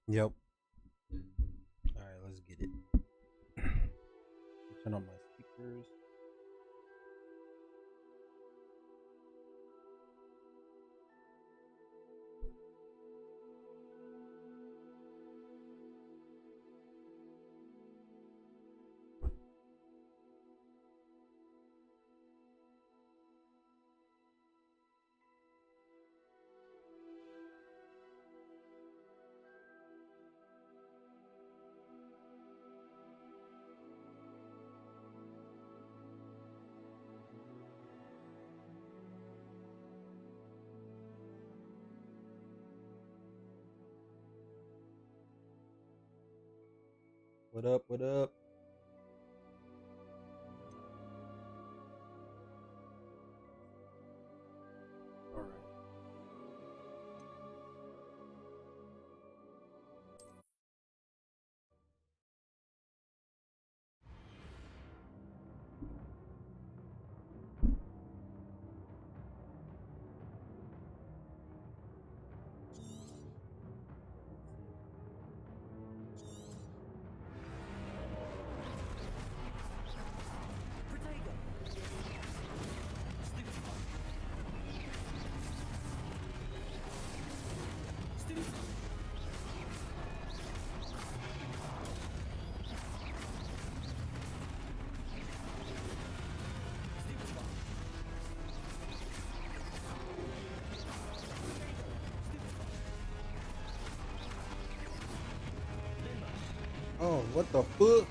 Yep. All right, let's get it. Turn on my speakers. What up? What up? All right. Oh, what the fuck?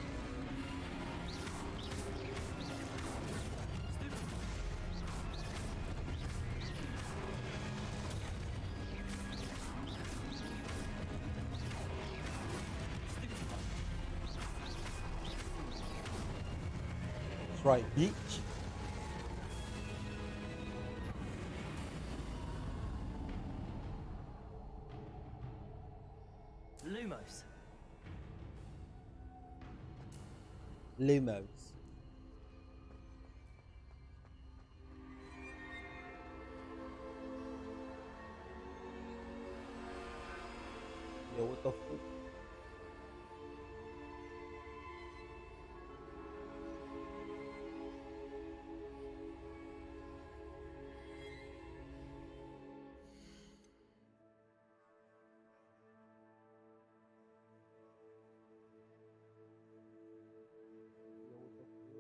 That's right, bitch. Lumos. Limos. Yo, what the fuck? Yo, what the fuck?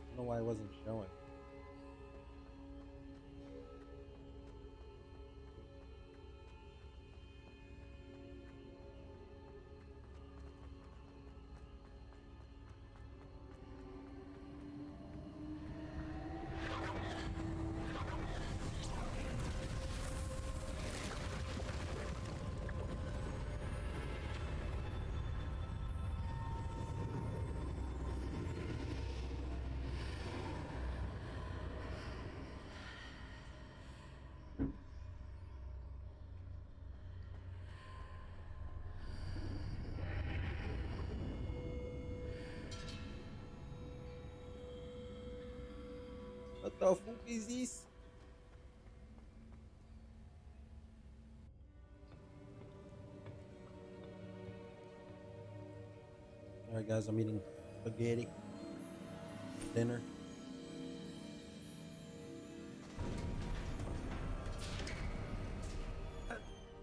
I don't know why it wasn't showing. What the fuck is this? All right, guys, I'm eating spaghetti dinner.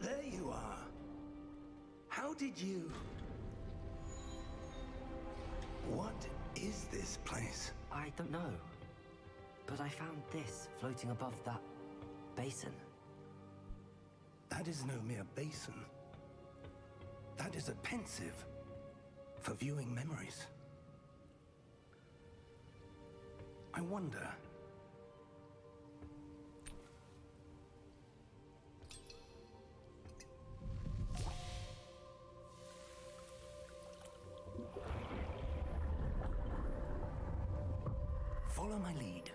There you are. How did you... What is this place? I don't know. But I found this floating above that basin. That is no mere basin. That is a pensive for viewing memories. I wonder... Follow my lead.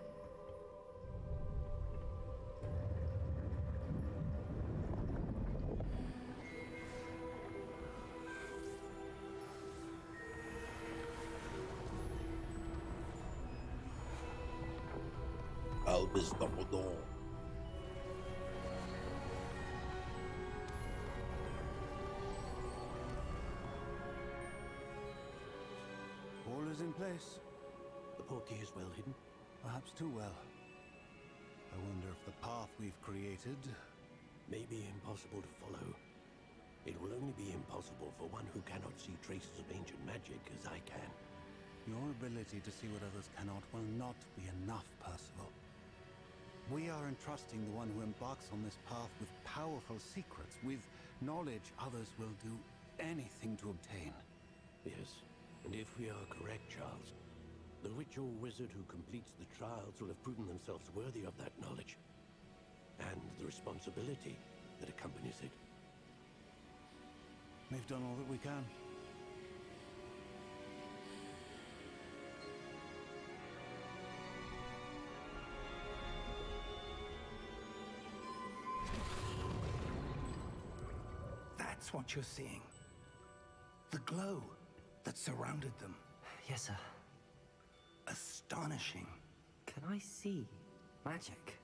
Albus Dumbledore. All is in place. The portkey is well hidden. Perhaps too well. I wonder if the path we've created... May be impossible to follow. It will only be impossible for one who cannot see traces of ancient magic as I can. Your ability to see what others cannot will not be enough, Percival. We are entrusting the one who embarks on this path with powerful secrets, with knowledge others will do anything to obtain. Yes, and if we are correct, Charles, the witch or wizard who completes the trials will have proven themselves worthy of that knowledge, and the responsibility that accompanies it. We've done all that we can. That's what you're seeing. The glow that surrounded them. Yes, sir. Astonishing. Can I see magic?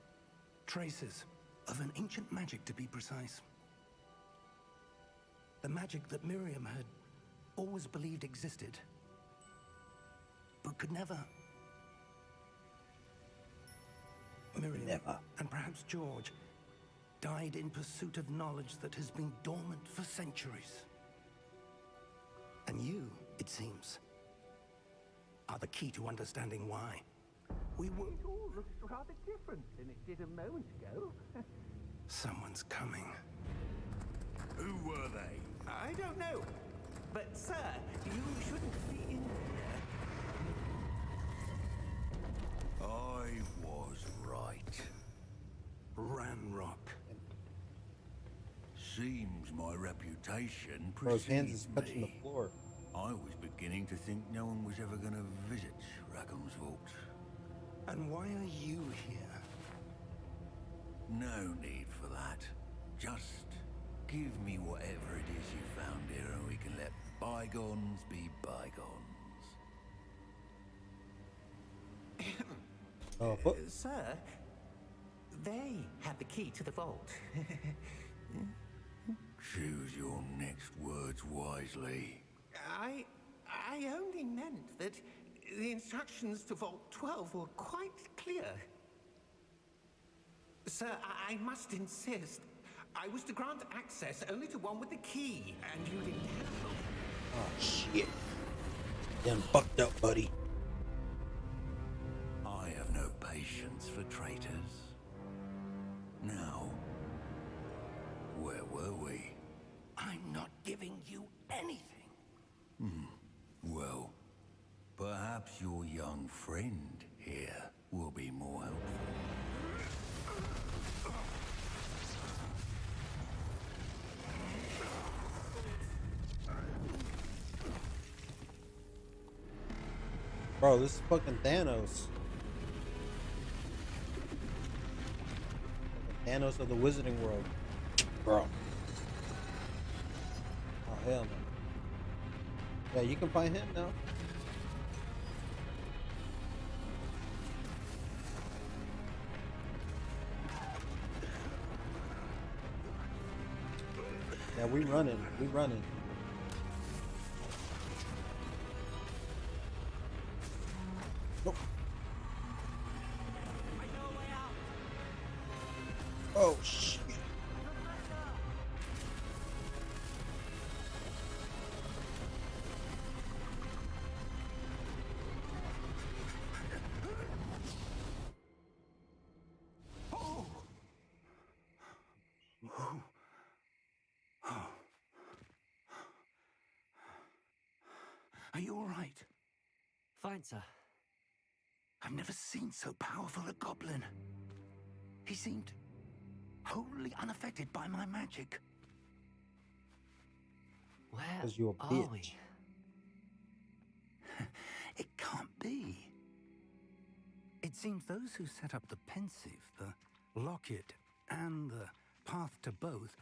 Traces of an ancient magic, to be precise. The magic that Miriam had always believed existed, but could never. Miriam, Never. and perhaps George, died in pursuit of knowledge that has been dormant for centuries. And you, it seems, are the key to understanding why. We were... It all looks rather different than it did a moment ago. Someone's coming. Who were they? I don't know. But, sir, you shouldn't be in here. I was right. Ranrock. Seems my reputation Bro, his hands is precedes touching the me. floor. I was beginning to think no one was ever going to visit Rackham's vault. And why are you here? No need for that. Just give me whatever it is you found here and we can let bygones be bygones. Oh, what? Sir, they have the key to the vault. Choose your next words wisely. I only meant that the instructions to Vault 12 were quite clear. Sir, I must insist. I was to grant access only to one with the key, and you didn't have them. Oh, shit. Done fucked up, buddy. I have no patience for traitors. Now, where were we? I'm not giving you anything. Well, perhaps your young friend here will be more helpful. Bro, this is fucking Thanos. Thanos of the Wizarding World. Bro. Oh, hell no. Yeah, you can find him now. Yeah, we running. We running. Nope. Oh, shit. Are you all right? Fine, sir. I've never seen so powerful a goblin. He seemed wholly unaffected by my magic. Where 'Cause you're a are bitch. we? It can't be. It seems those who set up the pensive, the locket, and the path to both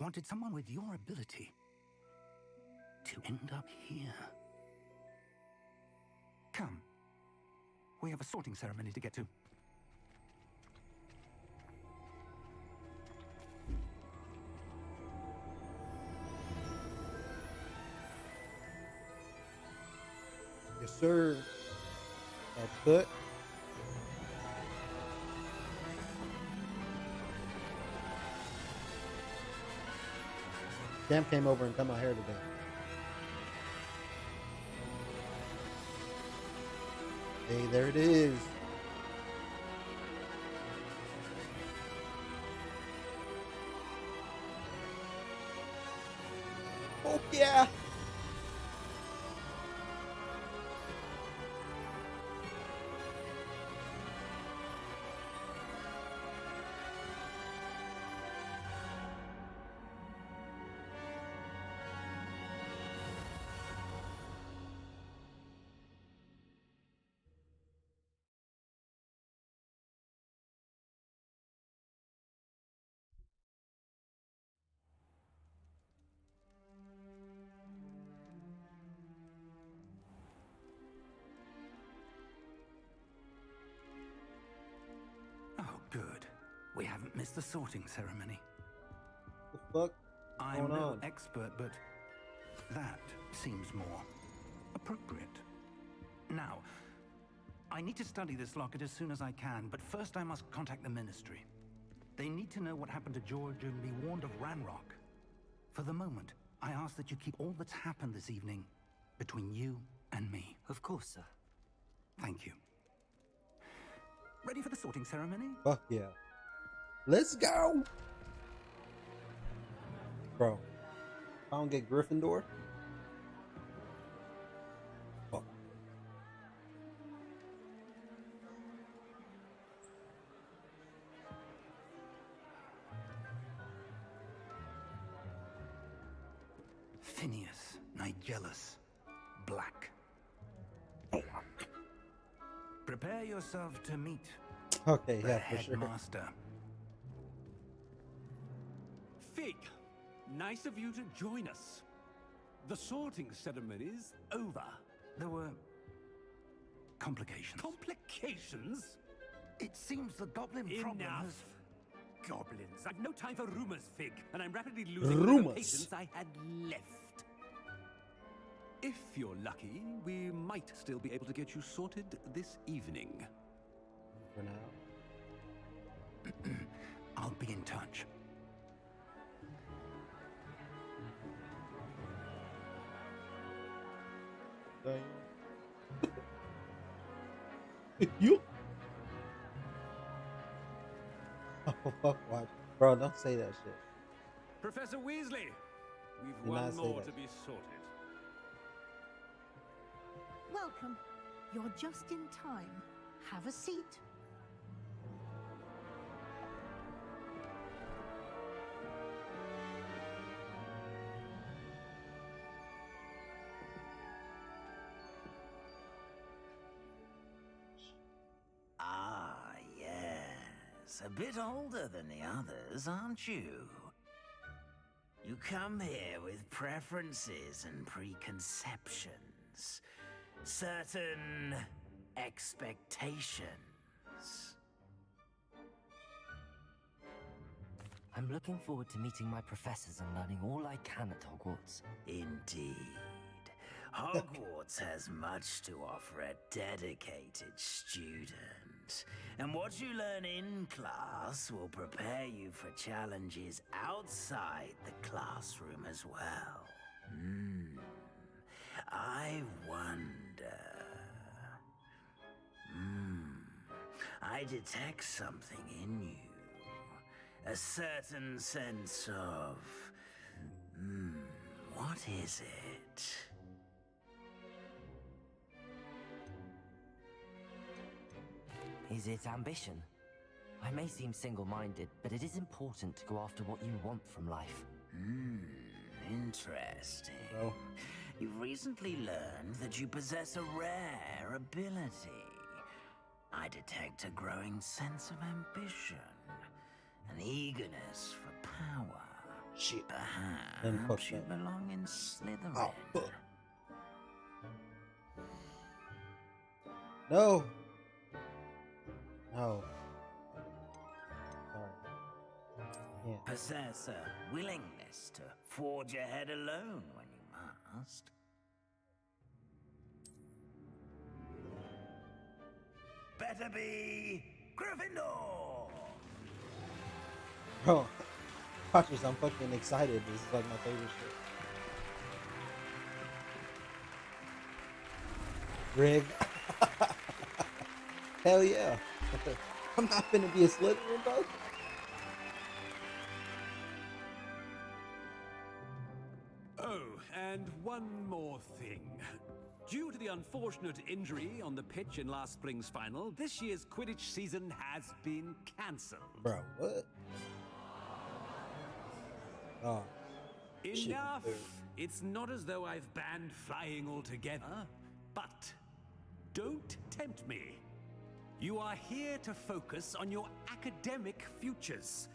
wanted someone with your ability to end up here. Come. We have a sorting ceremony to get to. sir. That cut. Cam came over and cut my hair today. Hey, there it is. Oh yeah. Oh, good. We haven't missed the sorting ceremony. The fuck? I'm going no on? expert, but that seems more appropriate. Now, I need to study this locket as soon as I can, but first I must contact the Ministry. They need to know what happened to George and be warned of Ranrock. For the moment, I ask that you keep all that's happened this evening between you and me. Of course, sir. Thank you. Ready for the sorting ceremony? Fuck yeah. Let's go. Bro, if I don't get Gryffindor. Fuck. Phineas, Nigellus, Black. Prepare yourself to meet Okay, the yeah, for sure. headmaster. Fig, nice of you to join us. The sorting ceremony's over. There were complications. Complications? It seems the goblin problem Enough. has... Goblins. I've no time for rumors, Fig, and I'm rapidly losing the Rumors? patience I had left. If you're lucky, we might still be able to get you sorted this evening. For now. I'll be in touch. You. Oh, fuck, watch. Bro, don't say that shit. Professor Weasley, we've Do not one say more that. to be sorted. Welcome. You're just in time. Have a seat. Ah, yes. A bit older than the others, aren't you? You come here with preferences and preconceptions. Certain expectations. I'm looking forward to meeting my professors and learning all I can at Hogwarts. Indeed. Hogwarts has much to offer a dedicated student. And what you learn in class will prepare you for challenges outside the classroom as well. I wonder... I detect something in you. A certain sense of... what is it? Is it ambition? I may seem single-minded, but it is important to go after what you want from life. Interesting. Bro. You've recently learned that you possess a rare ability. I detect a growing sense of ambition, an eagerness for power. Shit. Then fuck Perhaps you that. belong in Slytherin. Oh, fuck. No. No. Sorry. Yeah. Possess a willingness to forge ahead alone when you must. better be Gryffindor. Bro, Watchers, I'm fucking excited. This is like my favorite shit. Rig. Hell yeah. I'm not gonna be a Slytherin, bro. Oh, and one more thing. Due to the unfortunate injury on the pitch in last spring's final, this year's Quidditch season has been cancelled. Bro, what? Oh. Enough! Shit. It's not as though I've banned flying altogether, but don't tempt me. You are here to focus on your academic futures.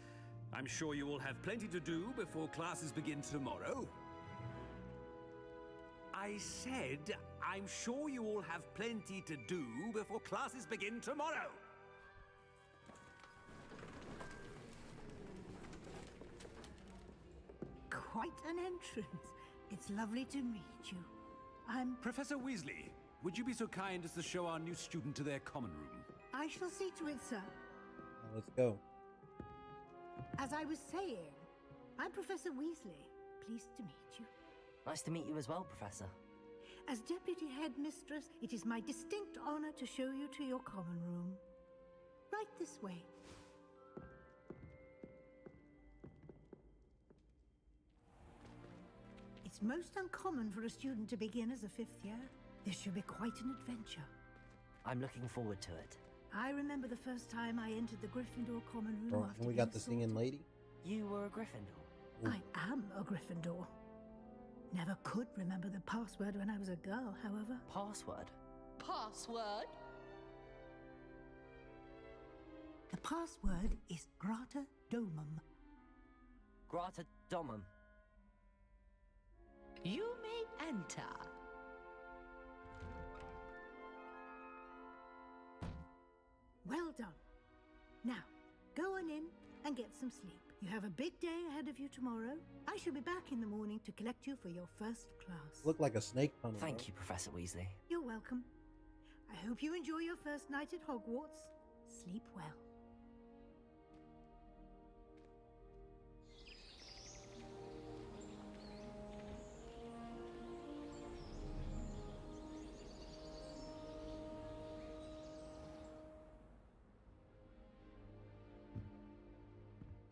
I'm sure you will have plenty to do before classes begin tomorrow. I said, I'm sure you all have plenty to do before classes begin tomorrow. Quite an entrance. It's lovely to meet you. I'm... Professor Weasley, would you be so kind as to show our new student to their common room? I shall see to it, sir. Now let's go. As I was saying, I'm Professor Weasley. Pleased to meet you. Nice to meet you as well, Professor. As Deputy Headmistress, it is my distinct honor to show you to your common room. Right this way. It's most uncommon for a student to begin as a fifth year. This should be quite an adventure. I'm looking forward to it. I remember the first time I entered the Gryffindor common room Bro, after and we got being the singing sorted. lady. You were a Gryffindor. I am a Gryffindor. Never could remember the password when I was a girl, however. Password? Password? The password is Grata Domum. Grata Domum. You may enter. Well done. Now, go on in and get some sleep. You have a big day ahead of you tomorrow. I shall be back in the morning to collect you for your first class. Look like a snake tunnel. Thank you, Professor Weasley. You're welcome. I hope you enjoy your first night at Hogwarts. Sleep well.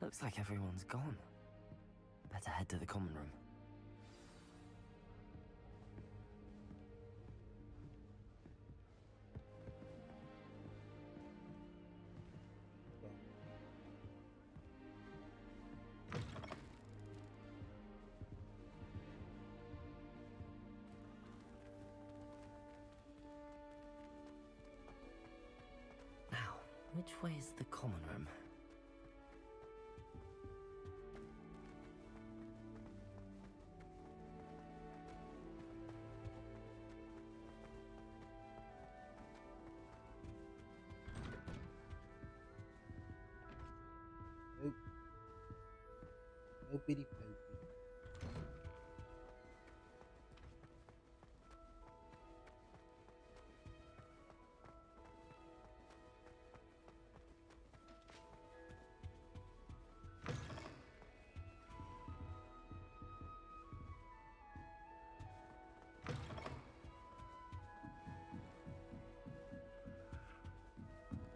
Looks like everyone's gone. Better head to the common room. Now, which way is the common room? Nope. No bitty pokey.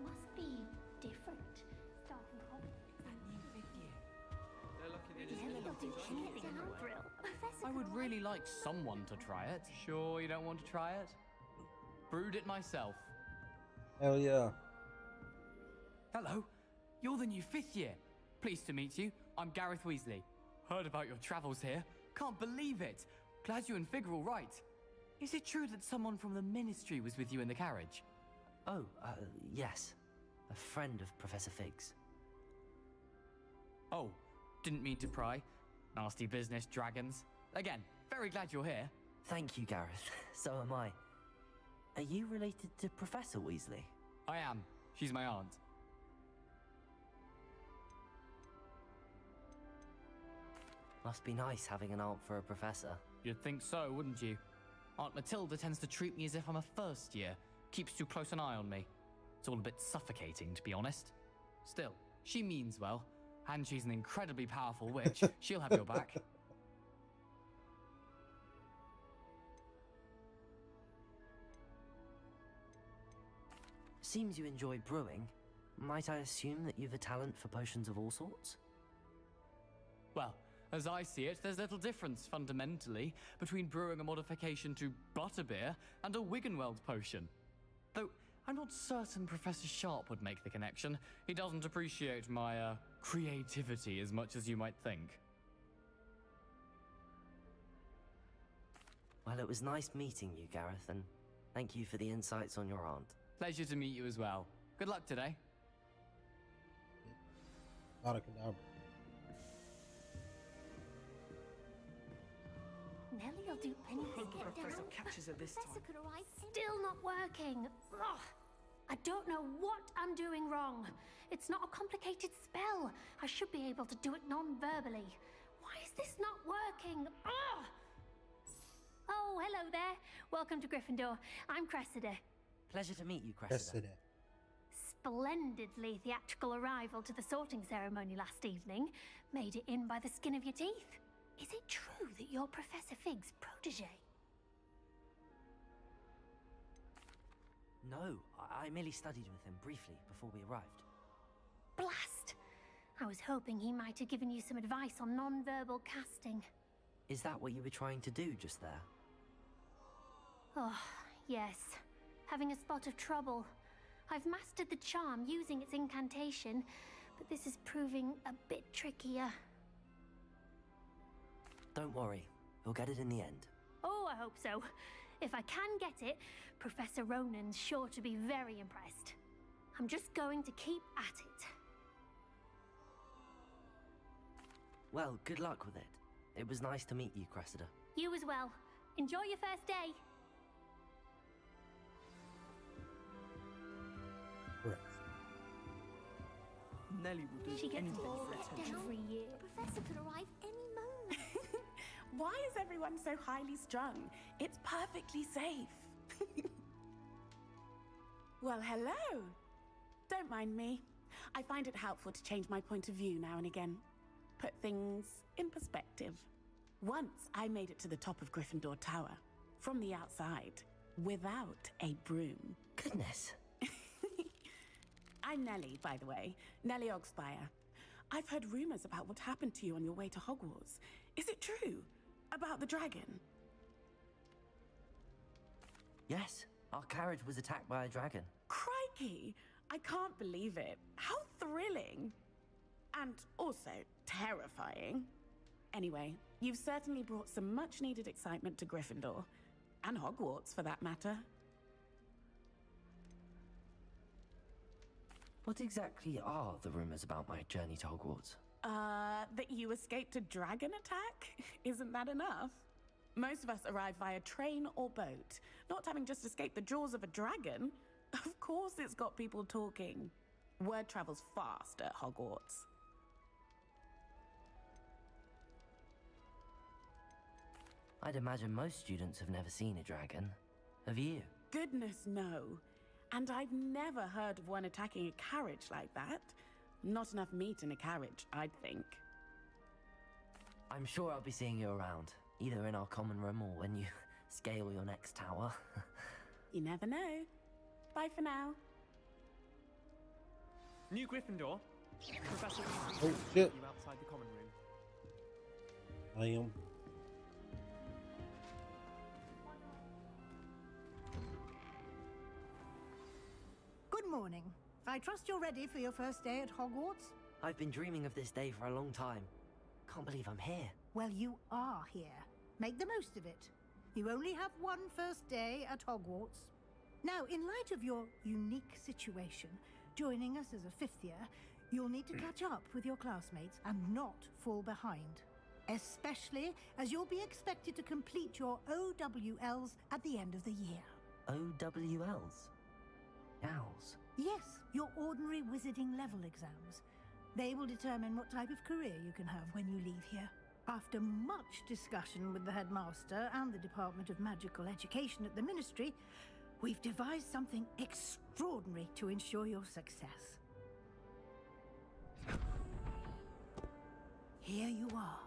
Must be different. Starting off. I would really like someone to try it. Sure you don't want to try it? Brewed it myself. Hell yeah. Hello, you're the new 5th year. Pleased to meet you. I'm Gareth Weasley. Heard about your travels here. Can't believe it. Glad you and Fig are all right. Is it true that someone from the Ministry was with you in the carriage? Oh, yes. A friend of Professor Fig's. Oh, didn't mean to pry. Nasty business, dragons. Again, very glad you're here. Thank you, Gareth. So am I. Are you related to Professor Weasley? I am. She's my aunt. Must be nice having an aunt for a professor. You'd think so, wouldn't you? Aunt Matilda tends to treat me as if I'm a first year. Keeps too close an eye on me. It's all a bit suffocating, to be honest. Still, she means well, and she's an incredibly powerful witch. She'll have your back. Seems you enjoy brewing. Might I assume that you've a talent for potions of all sorts? Well, as I see it, there's little difference, fundamentally, between brewing a modification to butterbeer and a Wiggenweld potion. Though, I'm not certain Professor Sharp would make the connection. He doesn't appreciate my, creativity as much as you might think. Well, it was nice meeting you, Gareth, and thank you for the insights on your aunt. Pleasure to meet you as well. Good luck today. Abracadabra. Nellie'll do anything to get down. Catches her this Professor time. could arrive. Still not working. Ugh. I don't know what I'm doing wrong. It's not a complicated spell. I should be able to do it non-verbally. Why is this not working? Ugh. Oh, hello there. Welcome to Gryffindor. I'm Cressida. Pleasure to meet you, Cressida. Splendidly theatrical arrival to the sorting ceremony last evening. Made it in by the skin of your teeth. Is it true that you're Professor Fig's protege? No, I merely studied with him briefly before we arrived. Blast! I was hoping he might have given you some advice on non-verbal casting. Is that what you were trying to do just there? Oh, yes. Having a spot of trouble. I've mastered the charm using its incantation, but this is proving a bit trickier. Don't worry, you'll get it in the end. Oh, I hope so. If I can get it, Professor Ronan's sure to be very impressed. I'm just going to keep at it. Well, good luck with it. It was nice to meet you, Cressida. You as well. Enjoy your first day. Correct. Nellie will do She gets anything more for attention. every year. The professor could arrive any moment. Why is everyone so highly strung? It's perfectly safe. Well, hello. Don't mind me. I find it helpful to change my point of view now and again. Put things in perspective. Once I made it to the top of Gryffindor Tower, from the outside, without a broom. Goodness. I'm Nellie, by the way. Nellie Ogspire. I've heard rumors about what happened to you on your way to Hogwarts. Is it true? About the dragon? Yes, our carriage was attacked by a dragon. Crikey! I can't believe it. How thrilling! And also terrifying. Anyway, you've certainly brought some much-needed excitement to Gryffindor. And Hogwarts, for that matter. What exactly are the rumors about my journey to Hogwarts? That you escaped a dragon attack? Isn't that enough? Most of us arrive via train or boat, not having just escaped the jaws of a dragon. Of course it's got people talking. Word travels fast at Hogwarts. I'd imagine most students have never seen a dragon. Have you? Goodness, no. And I've never heard of one attacking a carriage like that. Not enough meat in a carriage, I'd think. I'm sure I'll be seeing you around, either in our common room or when you scale your next tower. You never know. Bye for now. New Gryffindor. Professor Weasley Oh, will shit. meet you outside the common room. I am. Good morning. I trust you're ready for your first day at Hogwarts? I've been dreaming of this day for a long time. Can't believe I'm here. Well, you are here. Make the most of it. You only have one first day at Hogwarts. Now, in light of your unique situation, joining us as a fifth year, you'll need to catch up with your classmates and not fall behind. Especially as you'll be expected to complete your OWLs at the end of the year. OWLs? Owls? Yes, your ordinary wizarding level exams. They will determine what type of career you can have when you leave here. After much discussion with the headmaster and the Department of Magical Education at the Ministry, We've devised something extraordinary to ensure your success. Here you are.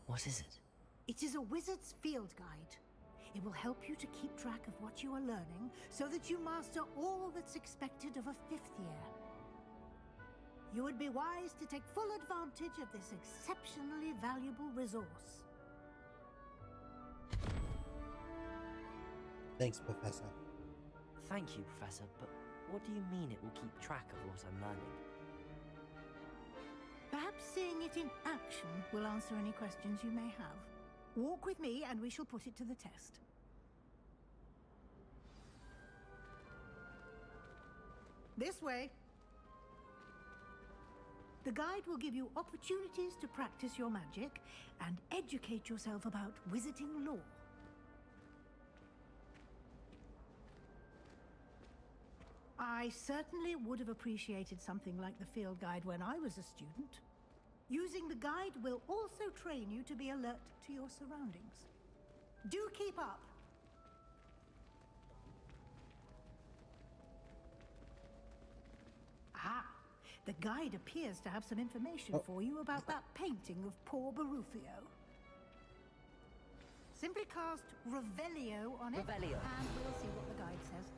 What is it? It is a wizard's field guide. It will help you to keep track of what you are learning so that you master all that's expected of a 5th year. You would be wise to take full advantage of this exceptionally valuable resource. Thanks, Professor. Thank you, Professor, but what do you mean it will keep track of what I'm learning? Perhaps seeing it in action will answer any questions you may have. Walk with me and we shall put it to the test. This way. The guide will give you opportunities to practice your magic and educate yourself about wizarding lore. I certainly would have appreciated something like the field guide when I was a student. Using the guide will also train you to be alert to your surroundings. Do keep up! Ah, the guide appears to have some information for you about that painting of poor Barufio. Simply cast Revelio on it, Revelio. and we'll see what the guide says.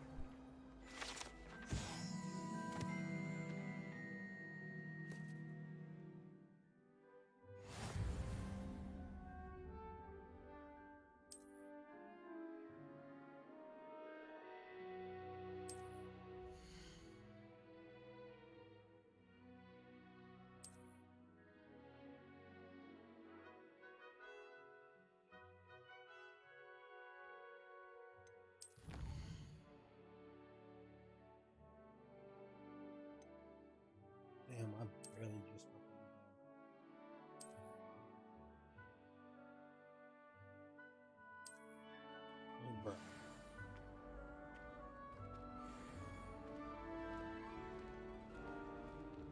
Damn, I'm really just fucking oh, bro.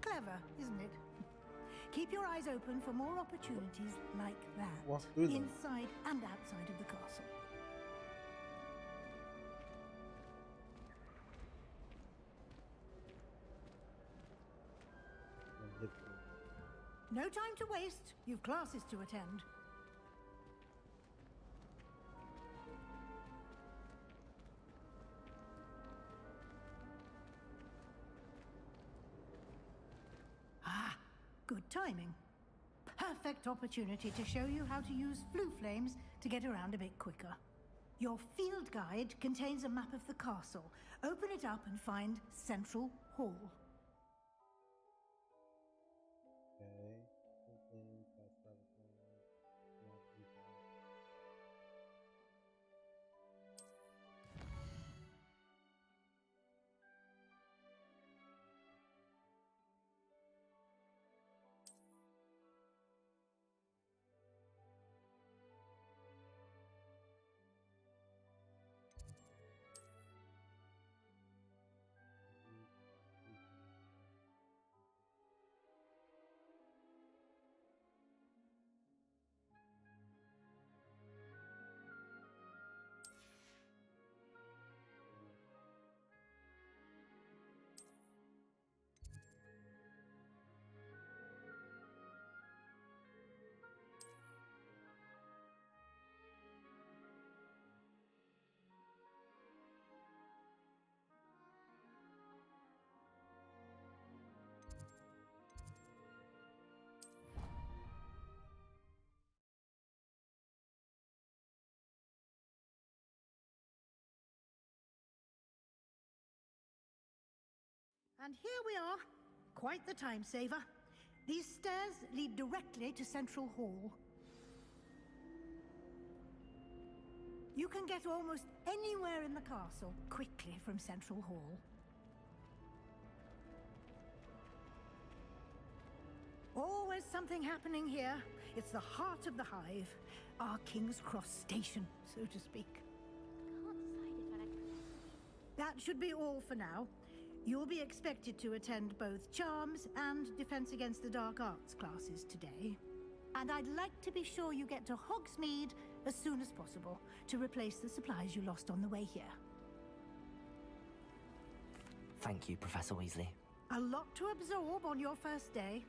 Clever, isn't it? Keep your eyes open for more opportunities like that. Walk through them. Inside and outside of the castle. No time to waste. You've classes to attend. Ah, good timing. Perfect opportunity to show you how to use flue flames to get around a bit quicker. Your field guide contains a map of the castle. Open it up and find Central Hall. Okay. Something past telephone. Not people. And here we are. Quite the time saver. These stairs lead directly to Central Hall. You can get almost anywhere in the castle quickly from Central Hall. Always something happening here. It's the heart of the hive. Our King's Cross station, so to speak. Can't decide if I like That should be all for now. You'll be expected to attend both Charms and Defense Against the Dark Arts classes today. And I'd like to be sure you get to Hogsmeade as soon as possible to replace the supplies you lost on the way here. Thank you, Professor Weasley. A lot to absorb on your first day,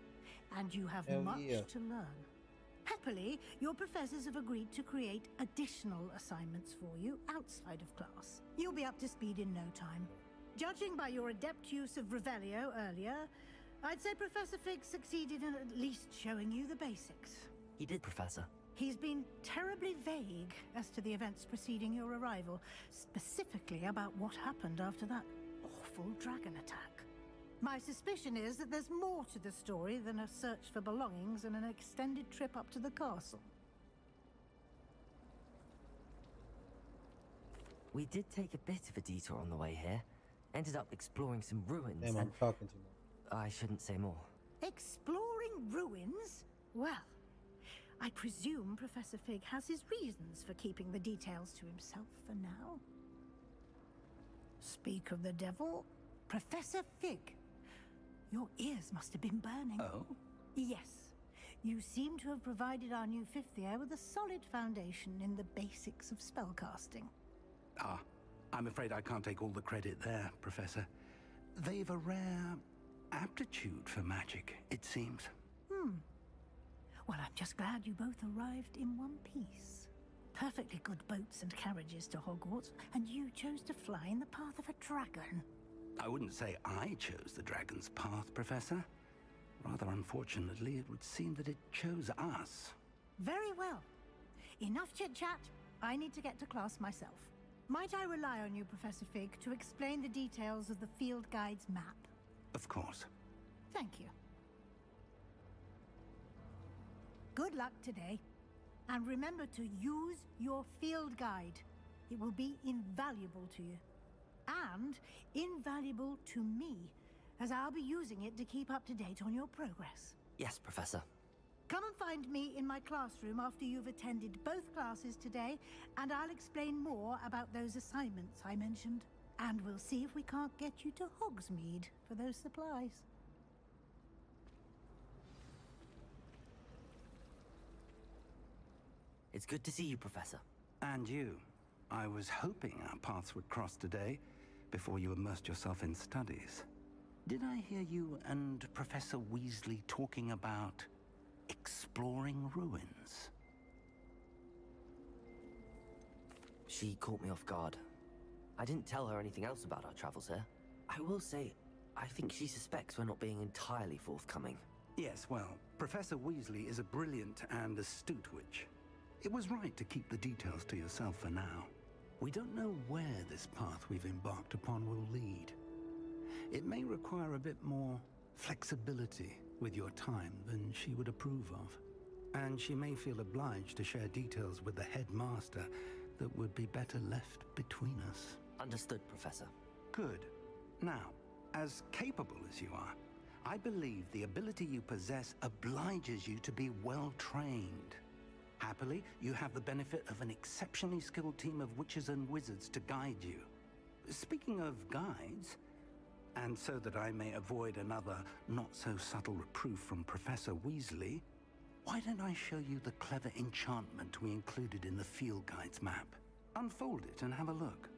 and you have Hell much yeah. to learn. Happily, your professors have agreed to create additional assignments for you outside of class. You'll be up to speed in no time. Judging by your adept use of Revelio earlier, I'd say Professor Fig succeeded in at least showing you the basics. He did, Professor. He's been terribly vague as to the events preceding your arrival, specifically about what happened after that awful dragon attack. My suspicion is that there's more to the story than a search for belongings and an extended trip up to the castle. We did take a bit of a detour on the way here. Ended up exploring some ruins Damn, I'm and... talking too much. I shouldn't say more. Exploring ruins? Well, I presume Professor Fig has his reasons for keeping the details to himself for now. Speak of the devil, Professor Fig. Your ears must have been burning. Oh? Yes. You seem to have provided our new fifth year with a solid foundation in the basics of spellcasting. Ah, I'm afraid I can't take all the credit there, Professor. They've a rare aptitude for magic, it seems. Well, I'm just glad you both arrived in one piece. Perfectly good boats and carriages to Hogwarts, and you chose to fly in the path of a dragon. I wouldn't say I chose the dragon's path, Professor. Rather unfortunately, it would seem that it chose us. Very well. Enough chit-chat. I need to get to class myself. Might I rely on you, Professor Fig, to explain the details of the field guide's map? Of course. Thank you. Good luck today. And remember to use your field guide. It will be invaluable to you. And invaluable to me, as I'll be using it to keep up to date on your progress. Yes, Professor. Come and find me in my classroom after you've attended both classes today, and I'll explain more about those assignments I mentioned. And we'll see if we can't get you to Hogsmeade for those supplies. It's good to see you, Professor. And you. I was hoping our paths would cross today, before you immersed yourself in studies. Did I hear you and Professor Weasley talking about exploring ruins? She caught me off guard. I didn't tell her anything else about our travels here. I will say, I think she suspects we're not being entirely forthcoming. Yes, well, Professor Weasley is a brilliant and astute witch. It was right to keep the details to yourself for now. We don't know where this path we've embarked upon will lead. It may require a bit more flexibility with your time than she would approve of. And she may feel obliged to share details with the headmaster that would be better left between us. Understood, Professor. Good. Now, as capable as you are, I believe the ability you possess obliges you to be well trained. Happily, you have the benefit of an exceptionally skilled team of witches and wizards to guide you. Speaking of guides, and so that I may avoid another not-so-subtle reproof from Professor Weasley, why don't I show you the clever enchantment we included in the field guide's map? Unfold it and have a look.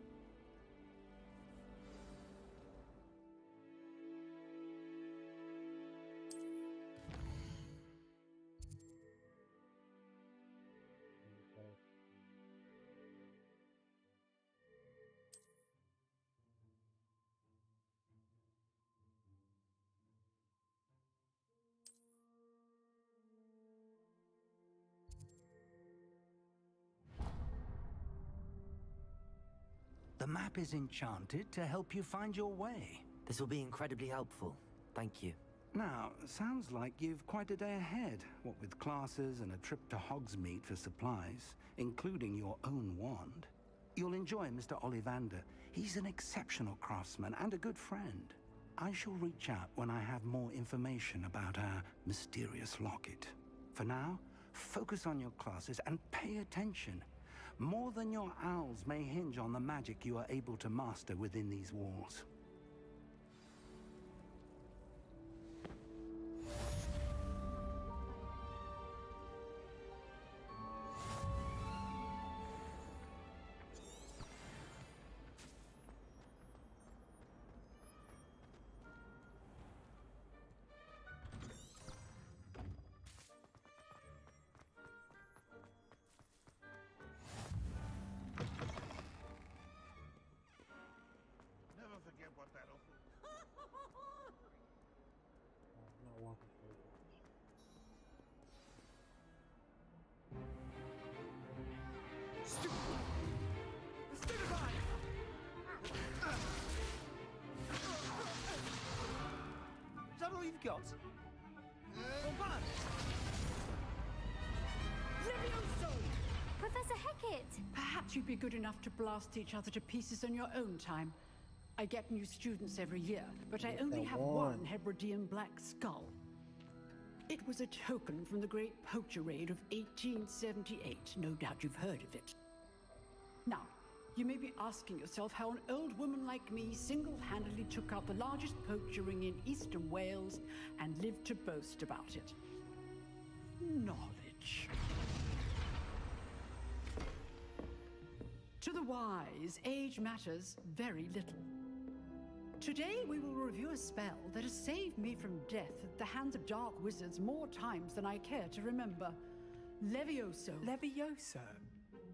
The map is enchanted to help you find your way. This will be incredibly helpful. Thank you. Now, sounds like you've quite a day ahead, what with classes and a trip to Hogsmeade for supplies, including your own wand. You'll enjoy Mr. Ollivander. He's an exceptional craftsman and a good friend. I shall reach out when I have more information about our mysterious locket. For now, focus on your classes and pay attention. More than your owls may hinge on the magic you are able to master within these walls. Never forget what that awful. Not walking through it. Is that all you've got? Levioso! Professor Hecat! Perhaps you'd be good enough to blast each other to pieces on your own time. I get new students every year, but I only have one Hebridean black skull. It was a token from the Great Poacher Raid of 1878. No doubt you've heard of it. Now, you may be asking yourself how an old woman like me single-handedly took out the largest poacher ring in eastern Wales and lived to boast about it. Knowledge. To the wise, age matters very little. Today we will review a spell that has saved me from death at the hands of dark wizards more times than I care to remember. Levioso. Levioso?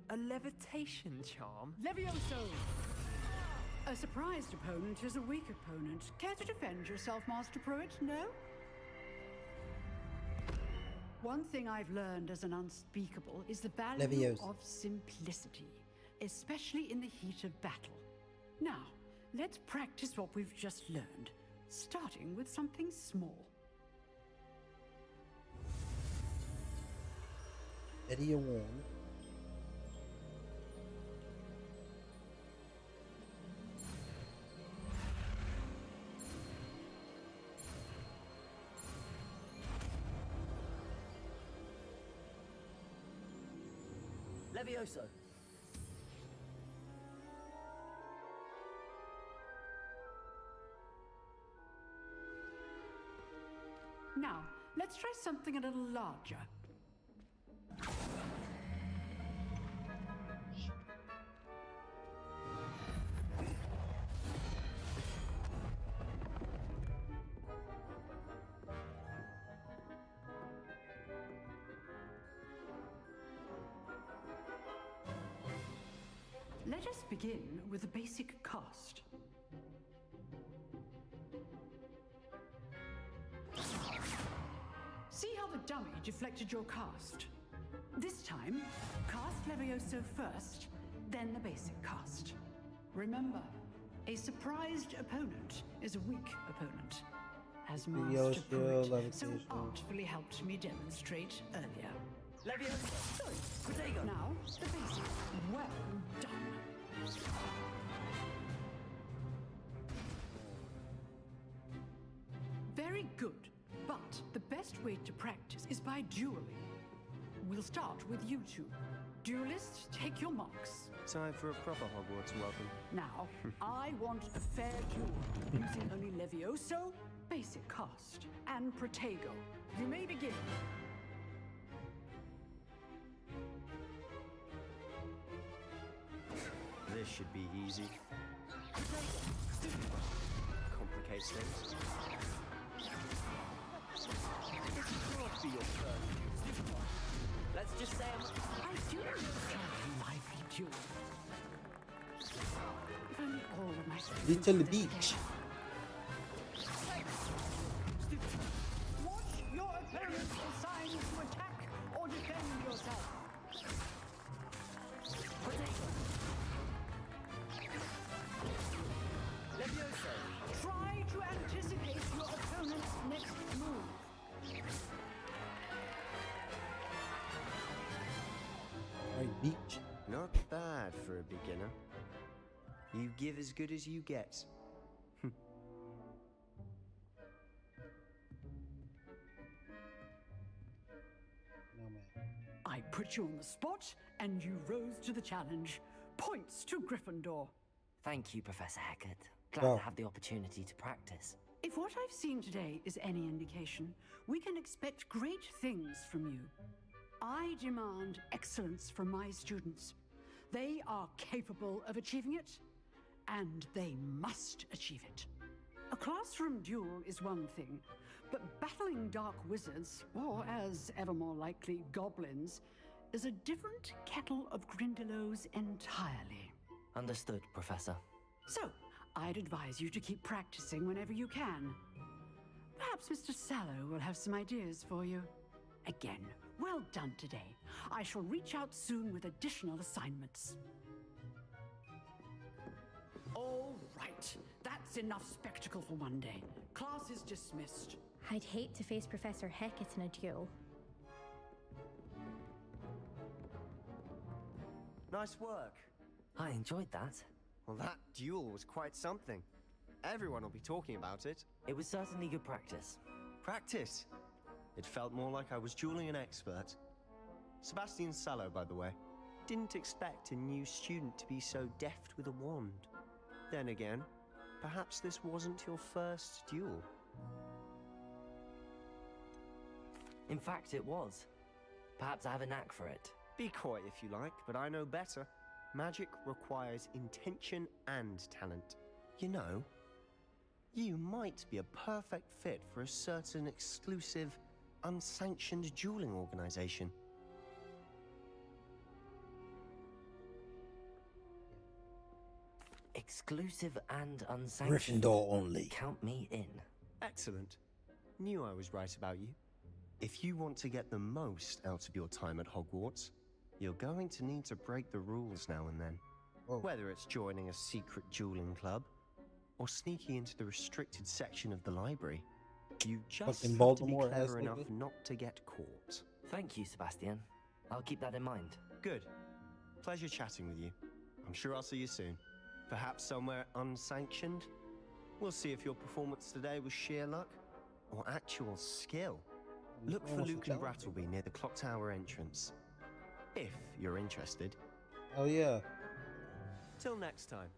A levitation charm? Levioso! A surprised opponent is a weak opponent. Care to defend yourself, Master Pruitt? No? One thing I've learned as an unspeakable is the value Leviosa. of simplicity, especially in the heat of battle. Now, let's practice what we've just learned, starting with something small. Eddie a wand. Levioso. Now, let's try something a little larger. Let us begin with a basic cast. See how the dummy deflected your cast? This time, cast Levioso first, then the basic cast. Remember, a surprised opponent is a weak opponent, as Master Pruitt so artfully helped me demonstrate earlier. Levioso. Sorry, Protego. Now, the basic. Well done. Very good. But the best way to practice is by dueling. We'll start with you two. Duelists, take your marks. Time for a proper Hogwarts welcome. Now, I want a fair duel, using only Levioso, basic cast, and Protego. You may begin. This should be easy. Complicates things. Let's just say I do a lively duel. If only all of my Little Beach. Watch your opponent's signs to attack or defend yourself. Levioso. Try to anticipate your opponent's next move. Alright, beach. Not bad for a beginner. You give as good as you get. No man. I put put you on the spot, and you rose to the challenge. Points to Gryffindor. Thank you, Professor Hecat. Glad to have the opportunity to practice. If what I've seen today is any indication, we can expect great things from you. I demand excellence from my students. They are capable of achieving it, and they must achieve it. A classroom duel is one thing, but battling dark wizards, or as ever more likely, goblins, is a different kettle of Grindylows entirely. Understood, Professor. So, I'd advise you to keep practicing whenever you can. Perhaps Mr. Sallow will have some ideas for you. Again, well done today. I shall reach out soon with additional assignments. All right, that's enough spectacle for one day. Class is dismissed. I'd hate to face Professor Hecat in a duel. Nice work. I enjoyed that. Well, that duel was quite something. Everyone will be talking about it. It was certainly good practice. Practice? It felt more like I was dueling an expert. Sebastian Sallow, by the way. Didn't expect a new student to be so deft with a wand. Then again, perhaps this wasn't your first duel. In fact, it was. Perhaps I have a knack for it. Be coy if you like, but I know better. Magic requires intention and talent. You know, you might be a perfect fit for a certain exclusive, unsanctioned dueling organization. Exclusive and unsanctioned. Gryffindor only. Count me in. Excellent. Knew I was right about you. If you want to get the most out of your time at Hogwarts, you're going to need to break the rules now and then. Whoa. Whether it's joining a secret dueling club, or sneaking into the restricted section of the library, you just Fucking have to be Voldemort clever ass enough nigga. not to get caught. Thank you, Sebastian. I'll keep that in mind. Good. Pleasure chatting with you. I'm sure I'll see you soon. Perhaps somewhere unsanctioned? We'll see if your performance today was sheer luck or actual skill. Look for Luke and Brattleby near the clock tower entrance. If you're interested. Oh yeah. Till next time.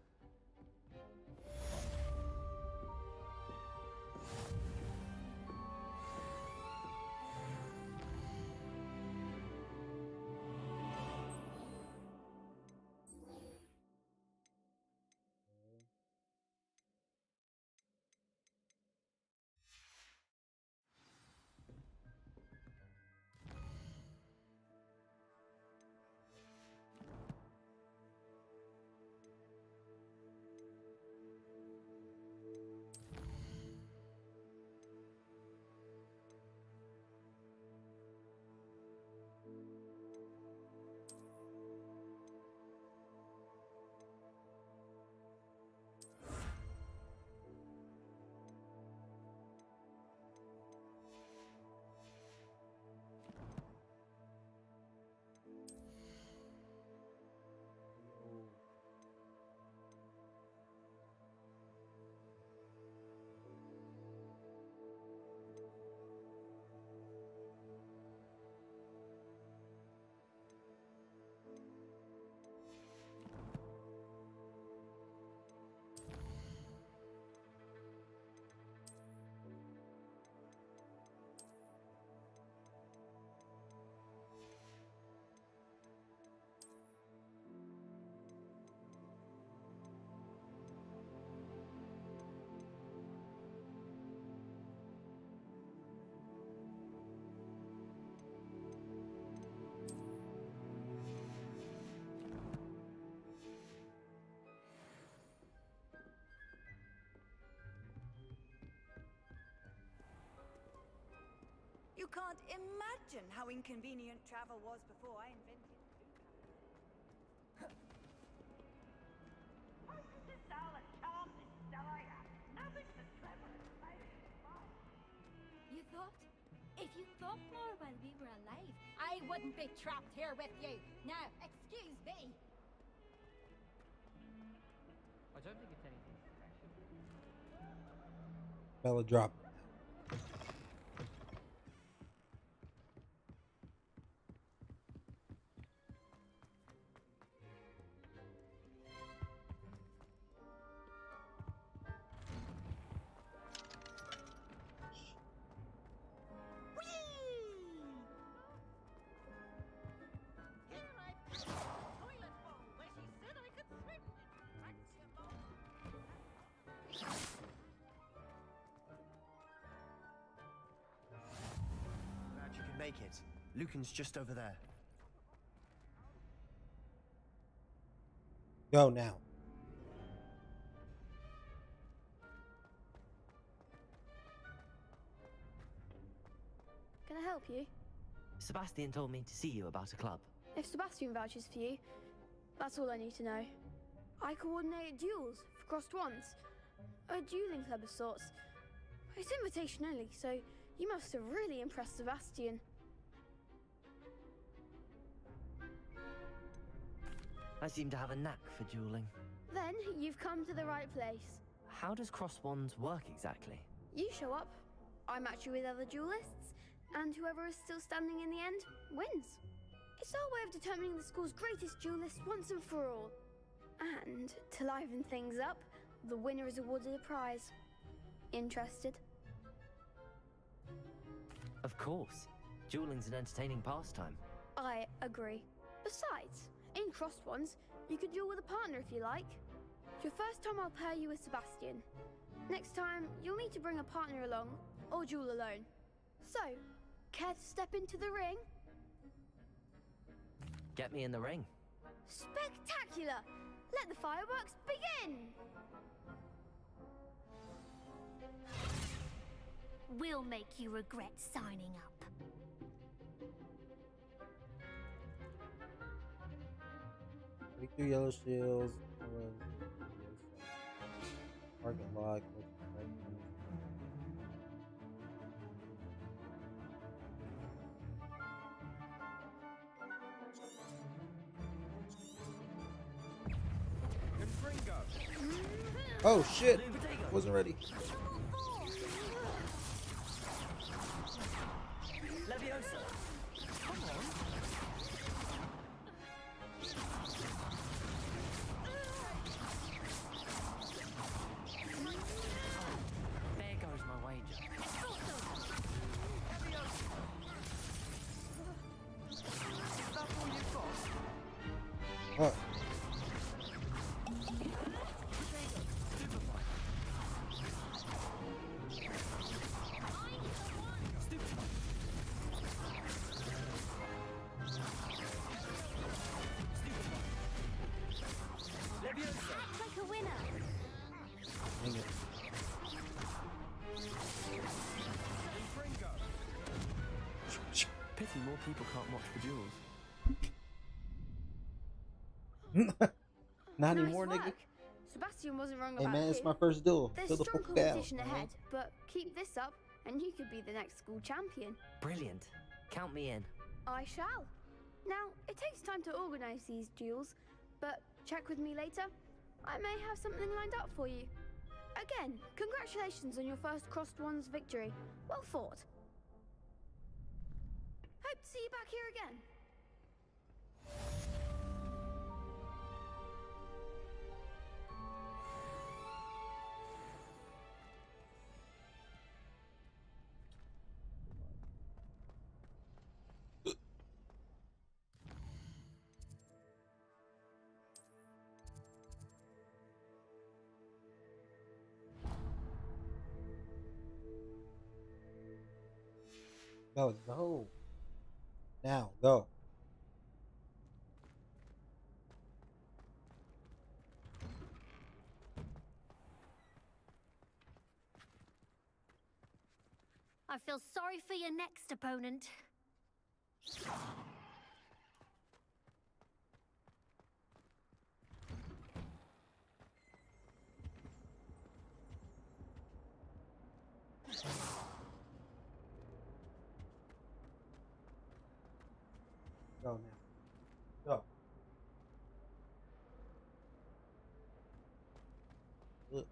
You can't imagine how inconvenient travel was before I invented You thought? If you thought more while we were alive, I wouldn't be trapped here with you. Now, excuse me. I don't think it's anything special. Bella drop. make it. Lucan's just over there. Go now. Can I help you? Sebastian told me to see you about a club. If Sebastian vouches for you, that's all I need to know. I coordinate duels for crossed wands. A dueling club of sorts. It's invitation only, so you must have really impressed Sebastian. I seem to have a knack for dueling. Then you've come to the right place. How does cross wands work exactly? You show up, I match you with other duelists, and whoever is still standing in the end wins. It's our way of determining the school's greatest duelist once and for all. And to liven things up, the winner is awarded a prize. Interested? Of course. Dueling's an entertaining pastime. I agree. Besides, in crossed ones, you could duel with a partner if you like. Your first time I'll pair you with Sebastian. Next time, you'll need to bring a partner along, or duel alone. So, care to step into the ring? Get me in the ring. Spectacular! Let the fireworks begin! We'll make you regret signing up. 22 yellow shields. Target lock. Oh shit! Wasn't ready. Leviosa. Come on. There goes my wager. What? Act like a winner. Dang it. Pity more people can't watch the duels. Not Nice anymore, nigga. work. Sebastian wasn't wrong Hey about man, you. it's my first duel. There's Fill the strong fuck out. competition ahead, but keep this up, and you could be the next school champion. Brilliant. Count me in. I shall. Now, it takes time to organize these duels, but check with me later. I may have something lined up for you. Again, congratulations on your first crossed wands victory. Well fought. Hope to see you back here again. Go. Now, go. I feel sorry for your next opponent. Go now. Go. Look.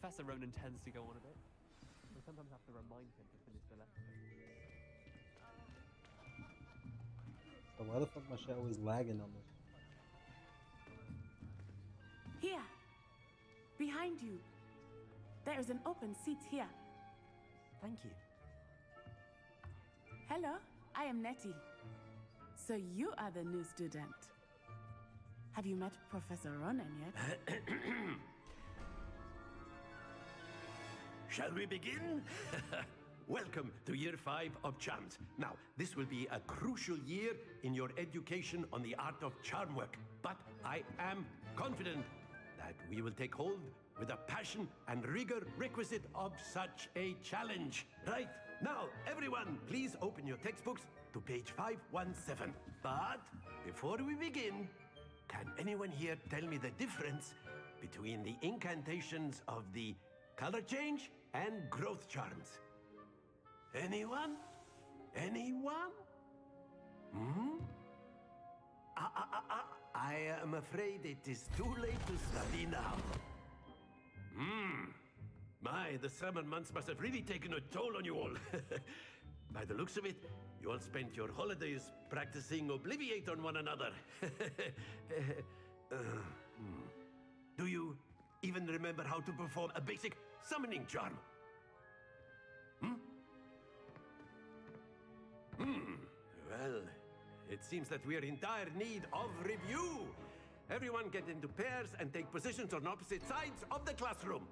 Professor Ronan tends to go on a bit. I sometimes have to remind him to finish the lesson. So why the fuck my shit always lagging on this? Here. Behind you. There is an open seat here. Thank you. Hello, I am Nettie. So you are the new student. Have you met Professor Ronan yet? Shall we begin? Welcome to Year 5 of Charms. Now, this will be a crucial year in your education on the art of charm work. But I am confident that we will take hold with the passion and rigor requisite of such a challenge. Right, now, everyone, please open your textbooks to page 517. But before we begin, can anyone here tell me the difference between the incantations of the color change and growth charms? Anyone? Anyone? Hmm? I am afraid it is too late to study now. My, the summer months must have really taken a toll on you all. By the looks of it, you all spent your holidays practicing Obliviate on one another. Do you even remember how to perform a basic summoning charm? Well, it seems that we are in dire need of review. Everyone get into pairs and take positions on opposite sides of the classroom.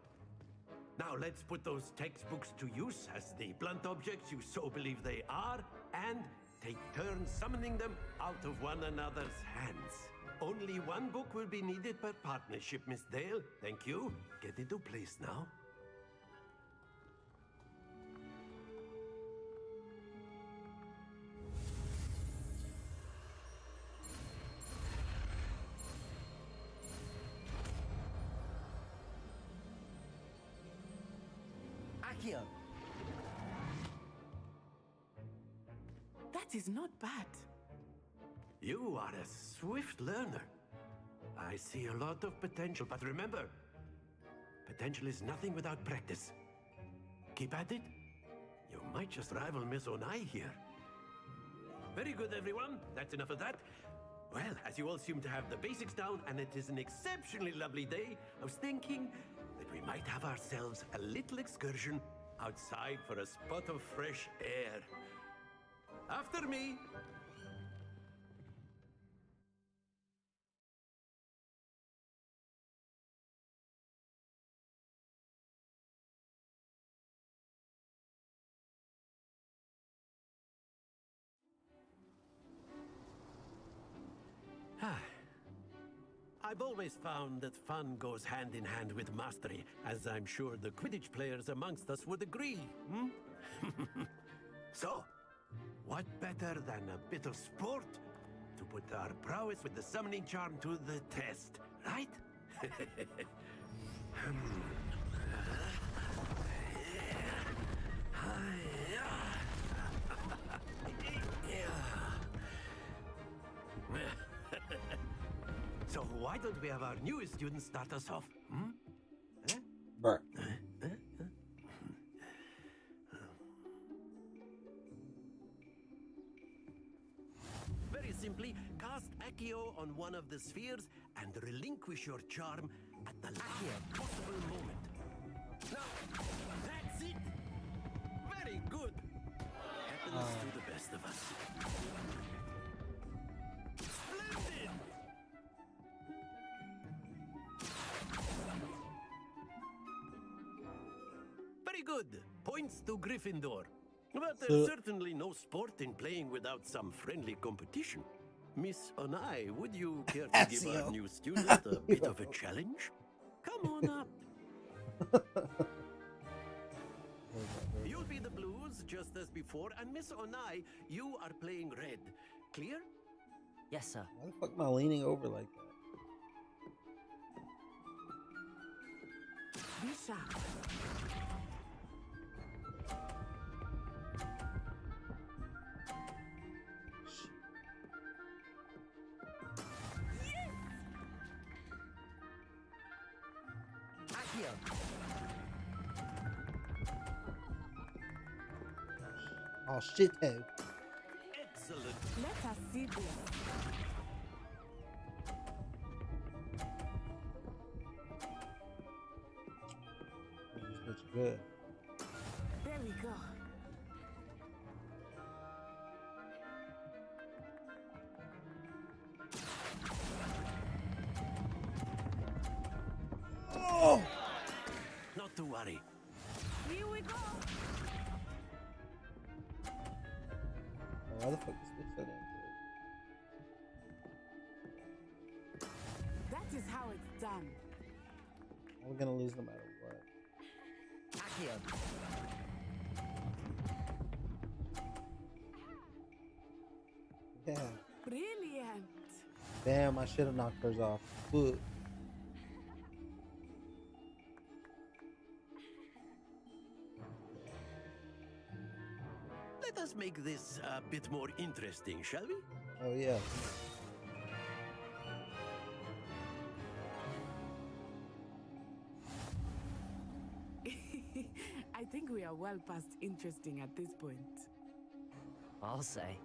Now let's put those textbooks to use as the blunt objects you so believe they are, and take turns summoning them out of one another's hands. Only one book will be needed per partnership, Miss Dale. Thank you. Get into place now. Accio! That is not bad. You are a swift learner. I see a lot of potential, but remember, potential is nothing without practice. Keep at it. You might just rival Miss Onai here. Very good, everyone. That's enough of that. Well, as you all seem to have the basics down, and it is an exceptionally lovely day, I was thinking that we might have ourselves a little excursion outside for a spot of fresh air. After me. I've always found that fun goes hand in hand with mastery, as I'm sure the Quidditch players amongst us would agree. So, what better than a bit of sport to put our prowess with the summoning charm to the test, right? So why don't we have our newest student start us off? Bruh. Very simply, cast Accio on one of the spheres and relinquish your charm at the last possible moment. Now, that's it! Very good! Happens to the best of us. Splendid! Very good. Points to Gryffindor. But there's certainly no sport in playing without some friendly competition. Miss Onai, would you care to give our new student a bit of a challenge? Come on up. You'll be the blues, just as before, and Miss Onai, you are playing red. Clear? Yes, sir. Why the fuck am I leaning over like that? Be sharp. Accio! Oh shit, hey. Excellent. Let us see this. This looks good. There we go. Oh! Not to worry. Here we go. Why the fuck is this so damn good? That is how it's done. We're gonna lose no matter what. Accio. Yeah. Brilliant. Damn, I should have knocked hers off. Fuck. Let us make this a bit more interesting, shall we? Oh yeah. I think we are well past interesting at this point. I'll say.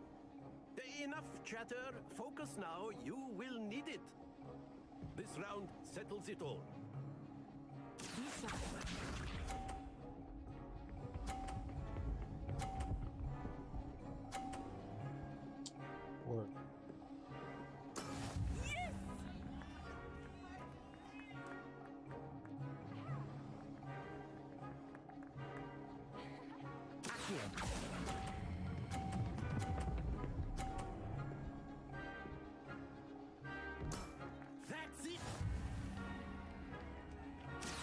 Enough chatter. Focus now. You will need it. This round settles it all. Be sharp. Work. Yes! Accio. That's it.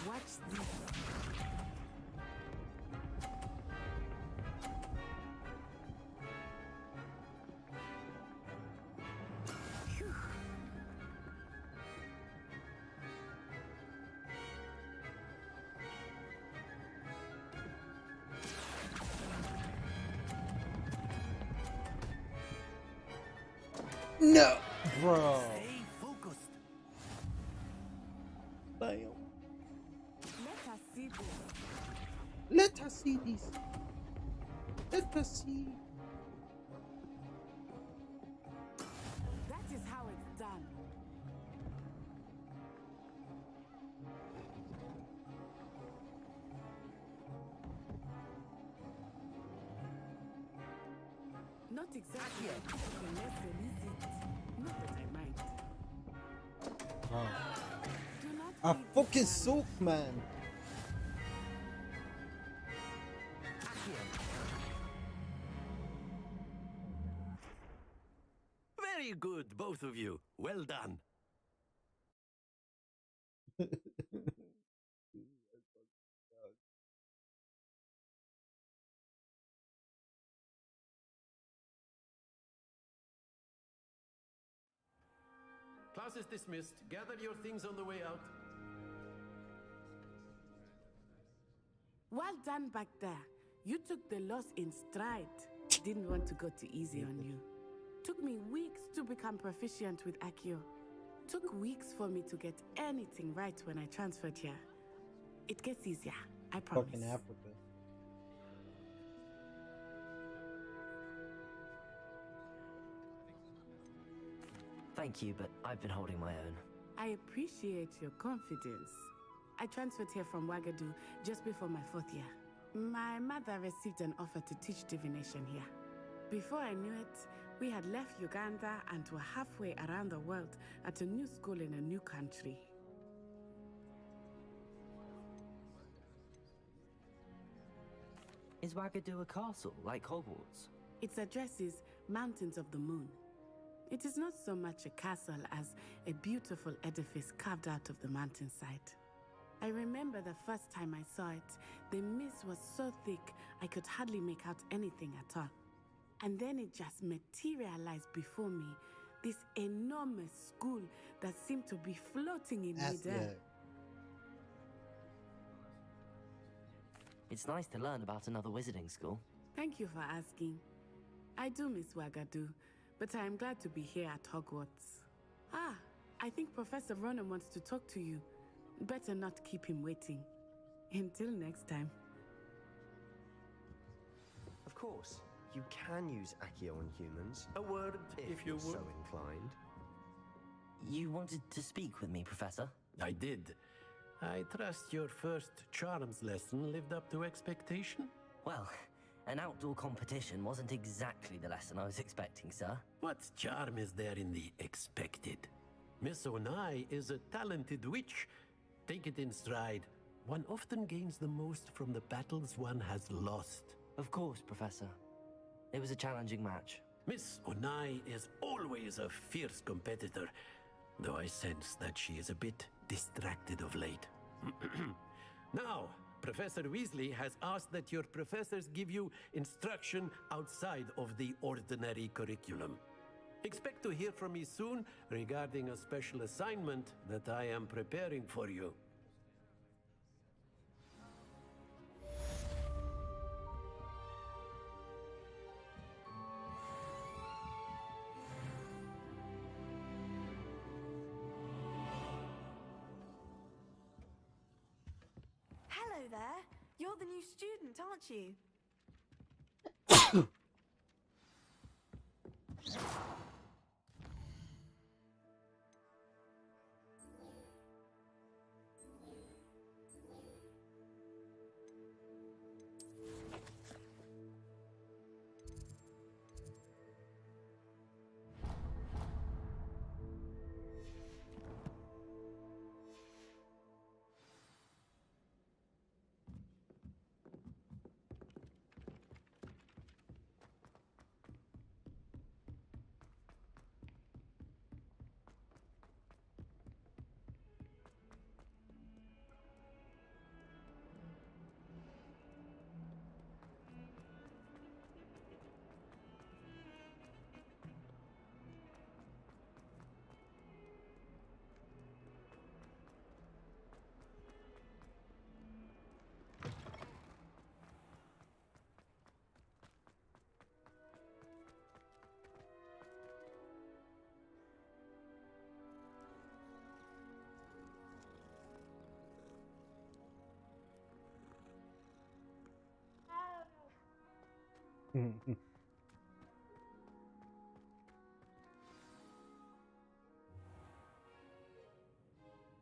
Watch this. Phew. No, bro. Stay focused. Damn. Let us see this. Let us see this. Let us see. That is how it's done. Not exactly a typical lesson, is it? Not that I mind. Oh. Do not I feed fucking the suck, man. Very good, both of you. Well done. Class is dismissed. Gather your things on the way out. Well done back there. You took the loss in stride. Didn't want to go too easy on you. Took me weeks to become proficient with Accio. Took weeks for me to get anything right when I transferred here. It gets easier, I promise. Fucking Africa. Thank you, but I've been holding my own. I appreciate your confidence. I transferred here from Wagadu just before my 4th year. My mother received an offer to teach divination here. Before I knew it, we had left Uganda and were halfway around the world at a new school in a new country. Is Wagadu a castle, like Hogwarts? Its address is Mountains of the Moon. It is not so much a castle as a beautiful edifice carved out of the mountainside. I remember the first time I saw it, the mist was so thick I could hardly make out anything at all. And then it just materialized before me, this enormous school that seemed to be floating in midair. It's nice to learn about another wizarding school. Thank you for asking. I do miss Wagadu, but I am glad to be here at Hogwarts. Ah, I think Professor Ronan wants to talk to you. Better not keep him waiting. Until next time. Of course. you can use Accio on humans. A word, if you you're would. so inclined. You wanted to speak with me, Professor? I did. I trust your first charms lesson lived up to expectation? Well, an outdoor competition wasn't exactly the lesson I was expecting, sir. What charm is there in the expected? Miss Onai is a talented witch. Take it in stride. One often gains the most from the battles one has lost. Of course, Professor. It was a challenging match. Miss Onai is always a fierce competitor, though I sense that she is a bit distracted of late. Now, Professor Weasley has asked that your professors give you instruction outside of the ordinary curriculum. Expect to hear from me soon regarding a special assignment that I am preparing for you. Hello there. You're the new student, aren't you?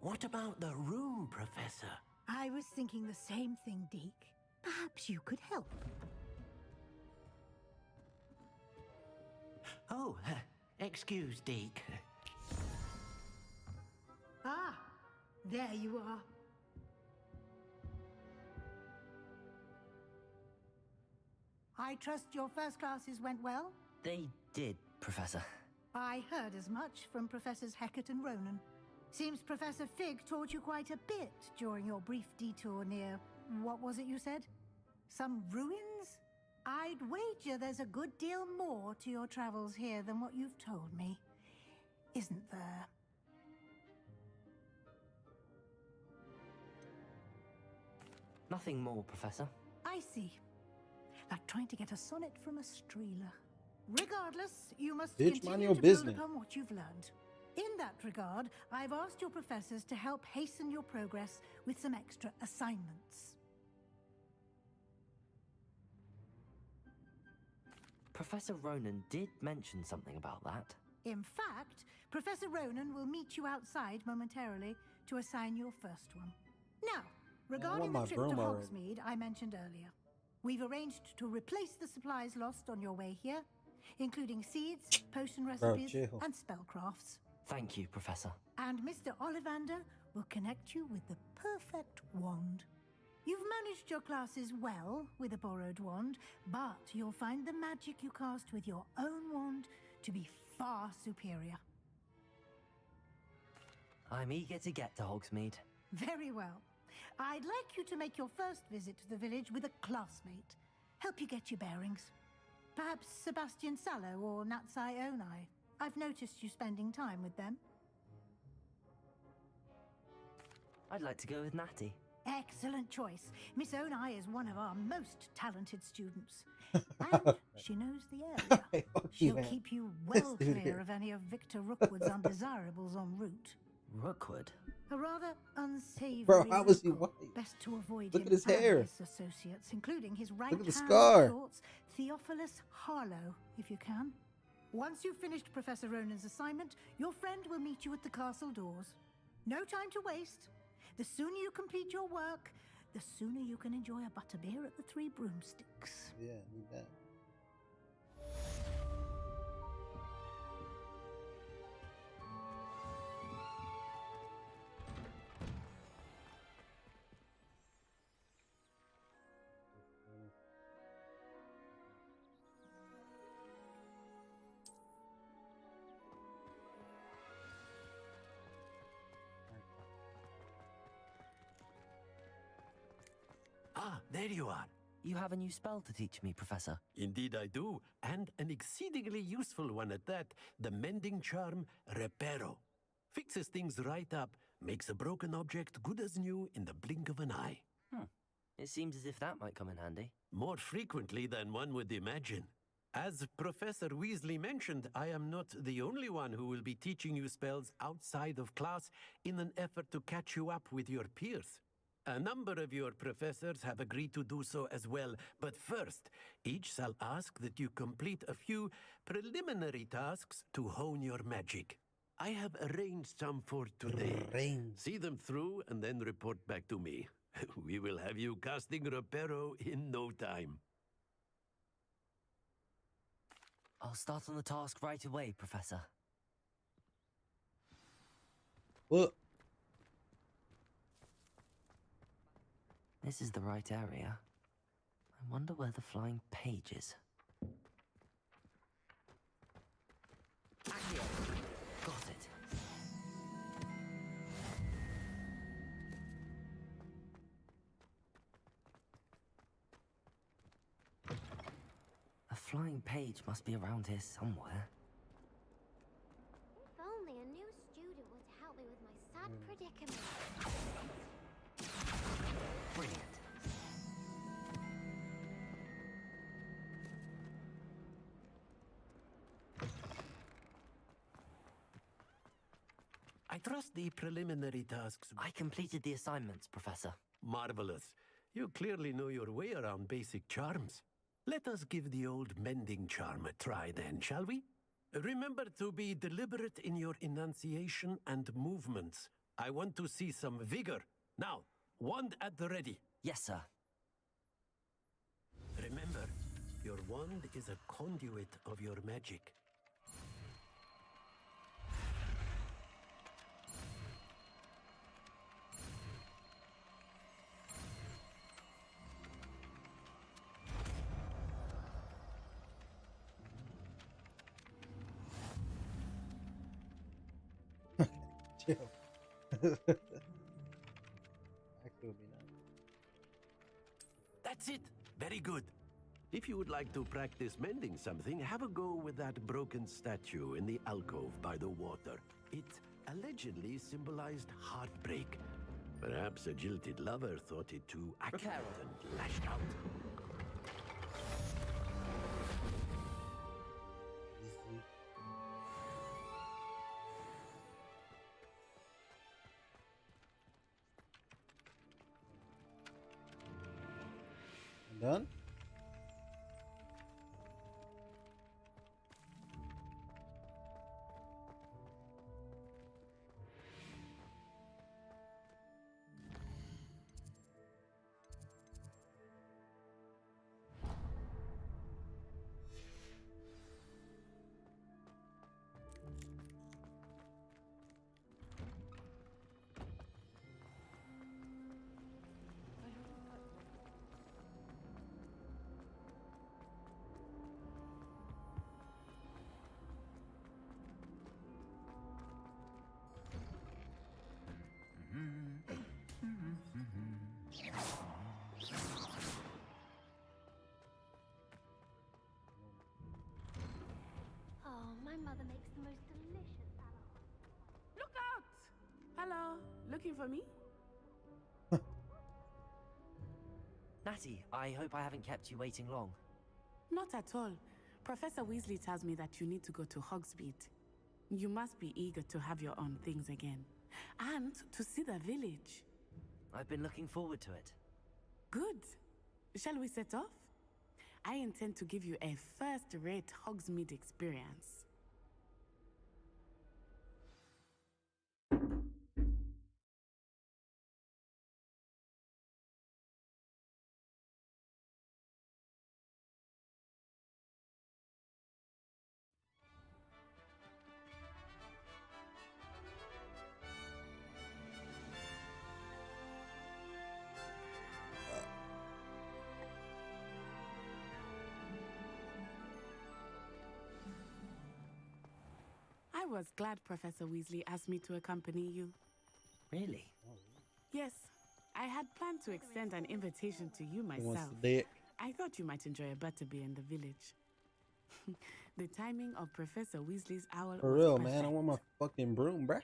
What about the room, Professor? I was thinking the same thing, Deke. Perhaps you could help. Oh, excuse, Deke. Ah, there you are. I trust your first classes went well? They did, Professor. I heard as much from Professors Hecat and Ronan. Seems Professor Fig taught you quite a bit during your brief detour near... what was it you said? Some ruins? I'd wager there's a good deal more to your travels here than what you've told me. Isn't there? Nothing more, Professor. I see. Like trying to get a sonnet from a streeler. Regardless, you must Bitch, mind continue your to business. build upon what you've learned. In that regard, I've asked your professors to help hasten your progress with some extra assignments. Professor Ronan did mention something about that. In fact, Professor Ronan will meet you outside momentarily to assign your first one. Now, regarding the my trip to broom already. Hogsmeade I mentioned earlier, we've arranged to replace the supplies lost on your way here, including seeds, potion recipes, chill. and spellcrafts. Thank you, Professor. And Mr. Ollivander will connect you with the perfect wand. You've managed your classes well with a borrowed wand, but you'll find the magic you cast with your own wand to be far superior. I'm eager to get to Hogsmeade. Very well. I'd like you to make your first visit to the village with a classmate. Help you get your bearings. Perhaps Sebastian Sallow or Natsai Onai. I've noticed you spending time with them. I'd like to go with Natty. Excellent choice. Miss Onai is one of our most talented students. And she knows the area. She'll keep you well This dude clear here. of any of Victor Rookwood's undesirables en route. Rookwood? A rather unsavory Bro, how was he local. white? Best to avoid Look him at his and hair. his associates, including his at right-hand the scar. thoughts, Theophilus Harlow, if you can. Once you've finished Professor Ronan's assignment, your friend will meet you at the castle doors. No time to waste. The sooner you complete your work, the sooner you can enjoy a butterbeer at the Three Broomsticks. Yeah, need that. Ah, there you are. You have a new spell to teach me, Professor. Indeed I do, and an exceedingly useful one at that, the mending charm Reparo. Fixes things right up, makes a broken object good as new in the blink of an eye. It seems as if that might come in handy. More frequently than one would imagine. As Professor Weasley mentioned, I am not the only one who will be teaching you spells outside of class in an effort to catch you up with your peers. A number of your professors have agreed to do so as well, but first, each shall ask that you complete a few preliminary tasks to hone your magic. I have arranged some for today. See them through and then report back to me. We will have you casting Reparo in no time. I'll start on the task right away, Professor. What? This is the right area. I wonder where the flying page is. Accio! Got it. A flying page must be around here somewhere. If only a new student were to help me with my sad predicament. Brilliant. I trust the preliminary tasks. I completed the assignments, Professor. Marvelous. You clearly know your way around basic charms. Let us give the old mending charm a try then, shall we? Remember to be deliberate in your enunciation and movements. I want to see some vigor. Now, wand at the ready. Yes, sir. Remember, your wand is a conduit of your magic. Chill. Actually would be nice. That's it. Very good. If you would like to practice mending something, have a go with that broken statue in the alcove by the water. It allegedly symbolized heartbreak. Perhaps a jilted lover thought it too accurate and lashed out. Done? Oh, my mother makes the most delicious salad. Look out! Hello, looking for me? Natty, I hope I haven't kept you waiting long. Not at all. Professor Weasley tells me that you need to go to Hogsmeade. You must be eager to have your own things again. and to see the village. I've been looking forward to it. Good. Shall we set off? I intend to give you a first-rate Hogsmeade experience. I was glad Professor Weasley asked me to accompany you. Really? Yes, I had planned to extend an invitation to you Wants myself. the dick. I thought you might enjoy a butterbeer in the village. The timing of Professor Weasley's owl For was real, perfect. man. I want my fucking broom, bruh.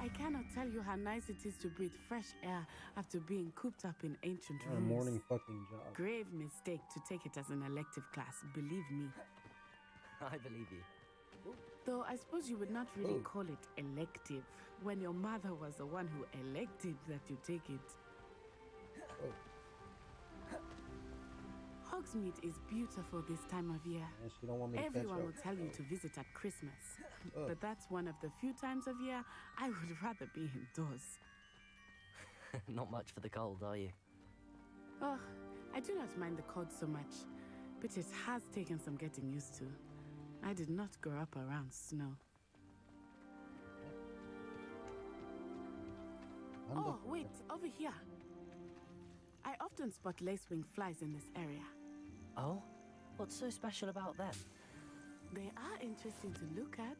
I cannot tell you how nice it is to breathe fresh air after being cooped up in ancient What a rooms. morning fucking job. Grave mistake to take it as an elective class, believe me. I believe you. Though I suppose you would not really Ooh. call it elective when your mother was the one who elected that you take it. Hogsmeade is beautiful this time of year. Man, she don't want me to catch Everyone up. will tell you to visit at Christmas. Oh. But that's one of the few times of year I would rather be indoors. Not much for the cold, are you? Oh, I do not mind the cold so much, but it has taken some getting used to. I did not grow up around snow. Oh, wait, over here. I often spot lacewing flies in this area. Oh? What's so special about them? They are interesting to look at,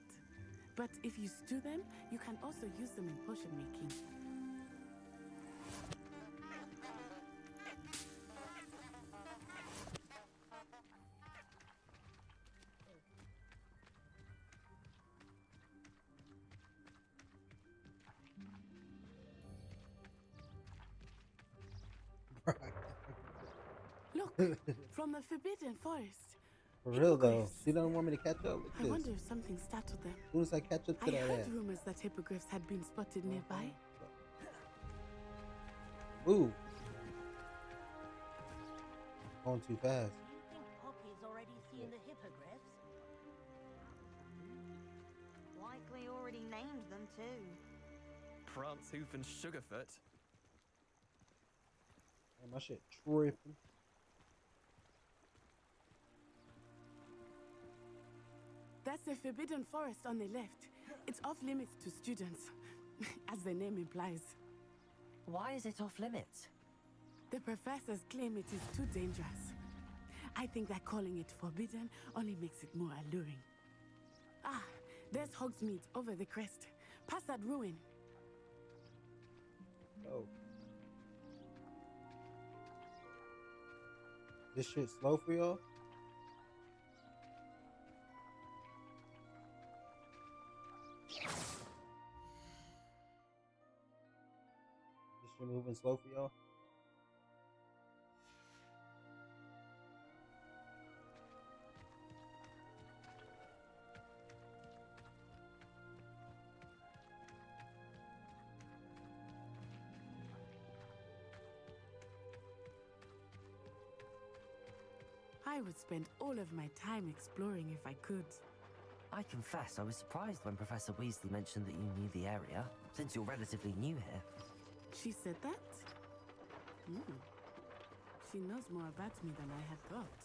but if you stew them, you can also use them in potion making. Look, from the Forbidden Forest. For real though, she don't want me to catch up. Look I at wonder this. if something startled them. As soon as I catch up to I that heard ass. rumors that hippogriffs had been spotted nearby. Ooh. Going too fast. Do you think Poppy's already seen the hippogriffs? Likely already named them too. Prance, Hoof, and Sugarfoot. Man, my shit tripping. That's the Forbidden Forest on the left. It's off limits to students, as the name implies. Why is it off limits? The professors claim it is too dangerous. I think that calling it forbidden only makes it more alluring. Ah, there's Hogsmeade over the crest. Past that ruin. Oh. This shit slow for y'all? This shit moving slow for y'all? I would spend all of my time exploring if I could. I confess I was surprised when Professor Weasley mentioned that you knew the area, since you're relatively new here. She said that? She knows more about me than I had thought.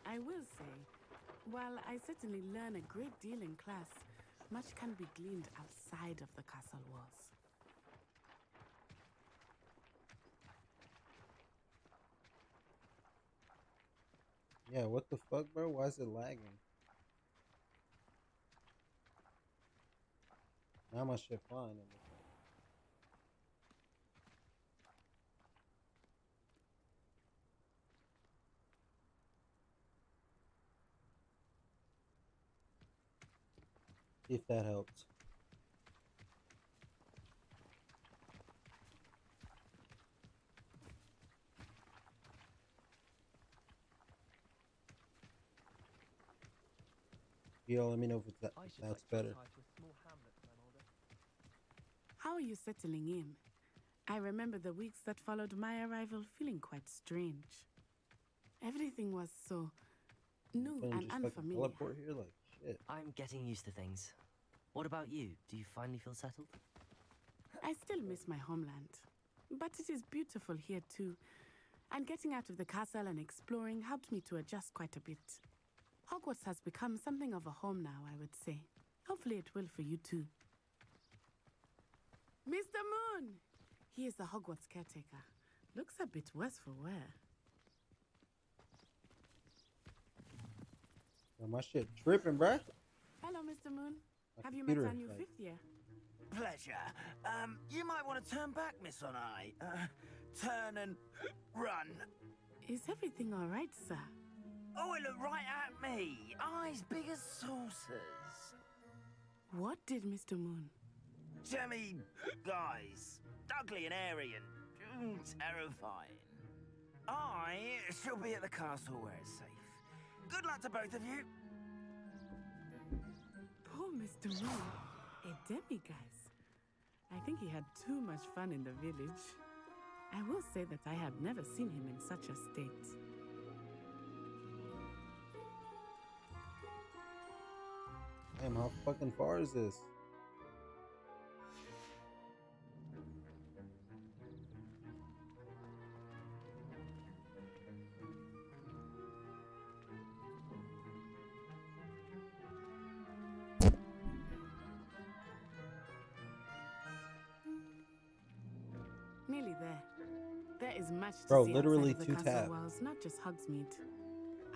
I will say, while I certainly learn a great deal in class, much can be gleaned outside of the castle walls. Yeah, what the fuck, bro? Why is it lagging? Now my shit fine. If that helps. Yeah, let me know if that's better. How are you settling in? I remember the weeks that followed my arrival feeling quite strange. Everything was so new Couldn't and just fucking unfamiliar. teleport here like shit. I'm getting used to things. What about you? Do you finally feel settled? I still miss my homeland, but it is beautiful here too. And getting out of the castle and exploring helped me to adjust quite a bit. Hogwarts has become something of a home now, I would say. Hopefully it will for you too. Mr. Moon! He is the Hogwarts caretaker. Looks a bit worse for wear. Yo, my shit tripping, bruh. Hello, Mr. Moon. My Have you met computer, our new like- fifth year? Pleasure. You might want to turn back, Miss Onai. Turn and run. Is everything all right, sir? Oh, it looked right at me. Eyes big as saucers. What did Mr. Moon? Jemmy guys. Ugly and airy and terrifying. I shall be at the castle where it's safe. Good luck to both of you. Poor Mr. Moon. A demiguise. I think he had too much fun in the village. I will say that I have never seen him in such a state. Damn, how fucking far is this? Nearly there. There is much to Bro, see literally outside of the 2 castle tab. walls, not just Hogsmeade.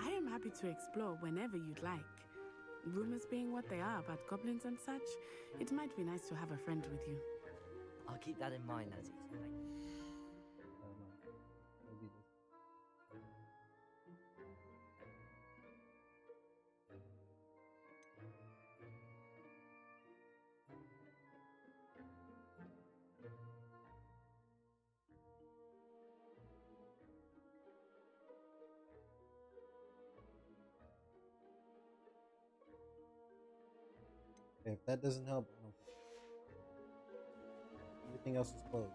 I am happy to explore whenever you'd like. Rumors being what they are about goblins and such, it might be nice to have a friend with you. I'll keep that in mind, Natty. Maybe this. Okay, if that doesn't help, I don't think everything else is closed.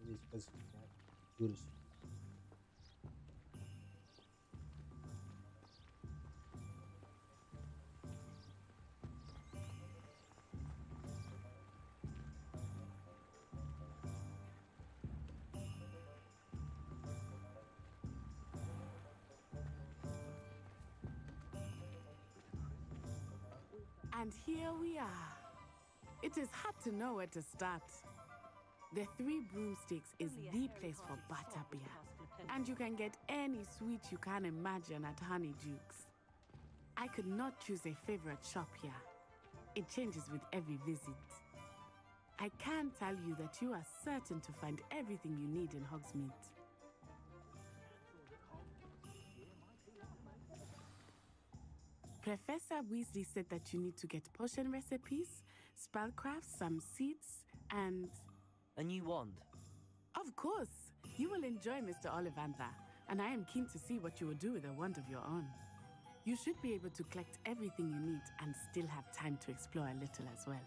These places got Buddhist. And here we are. It is hard to know where to start. The Three Broomsticks is the place for butterbeer. And you can get any sweet you can imagine at Honeydukes. I could not choose a favorite shop here. It changes with every visit. I can tell you that you are certain to find everything you need in Hogsmeade. Professor Weasley said that you need to get potion recipes, spellcrafts, some seeds, and... A new wand? Of course! You will enjoy Mr. Ollivander, and I am keen to see what you will do with a wand of your own. You should be able to collect everything you need and still have time to explore a little as well.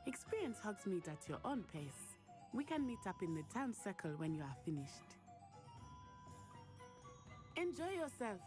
Experience Hogsmeade at your own pace. We can meet up in the town circle when you are finished. Enjoy yourself!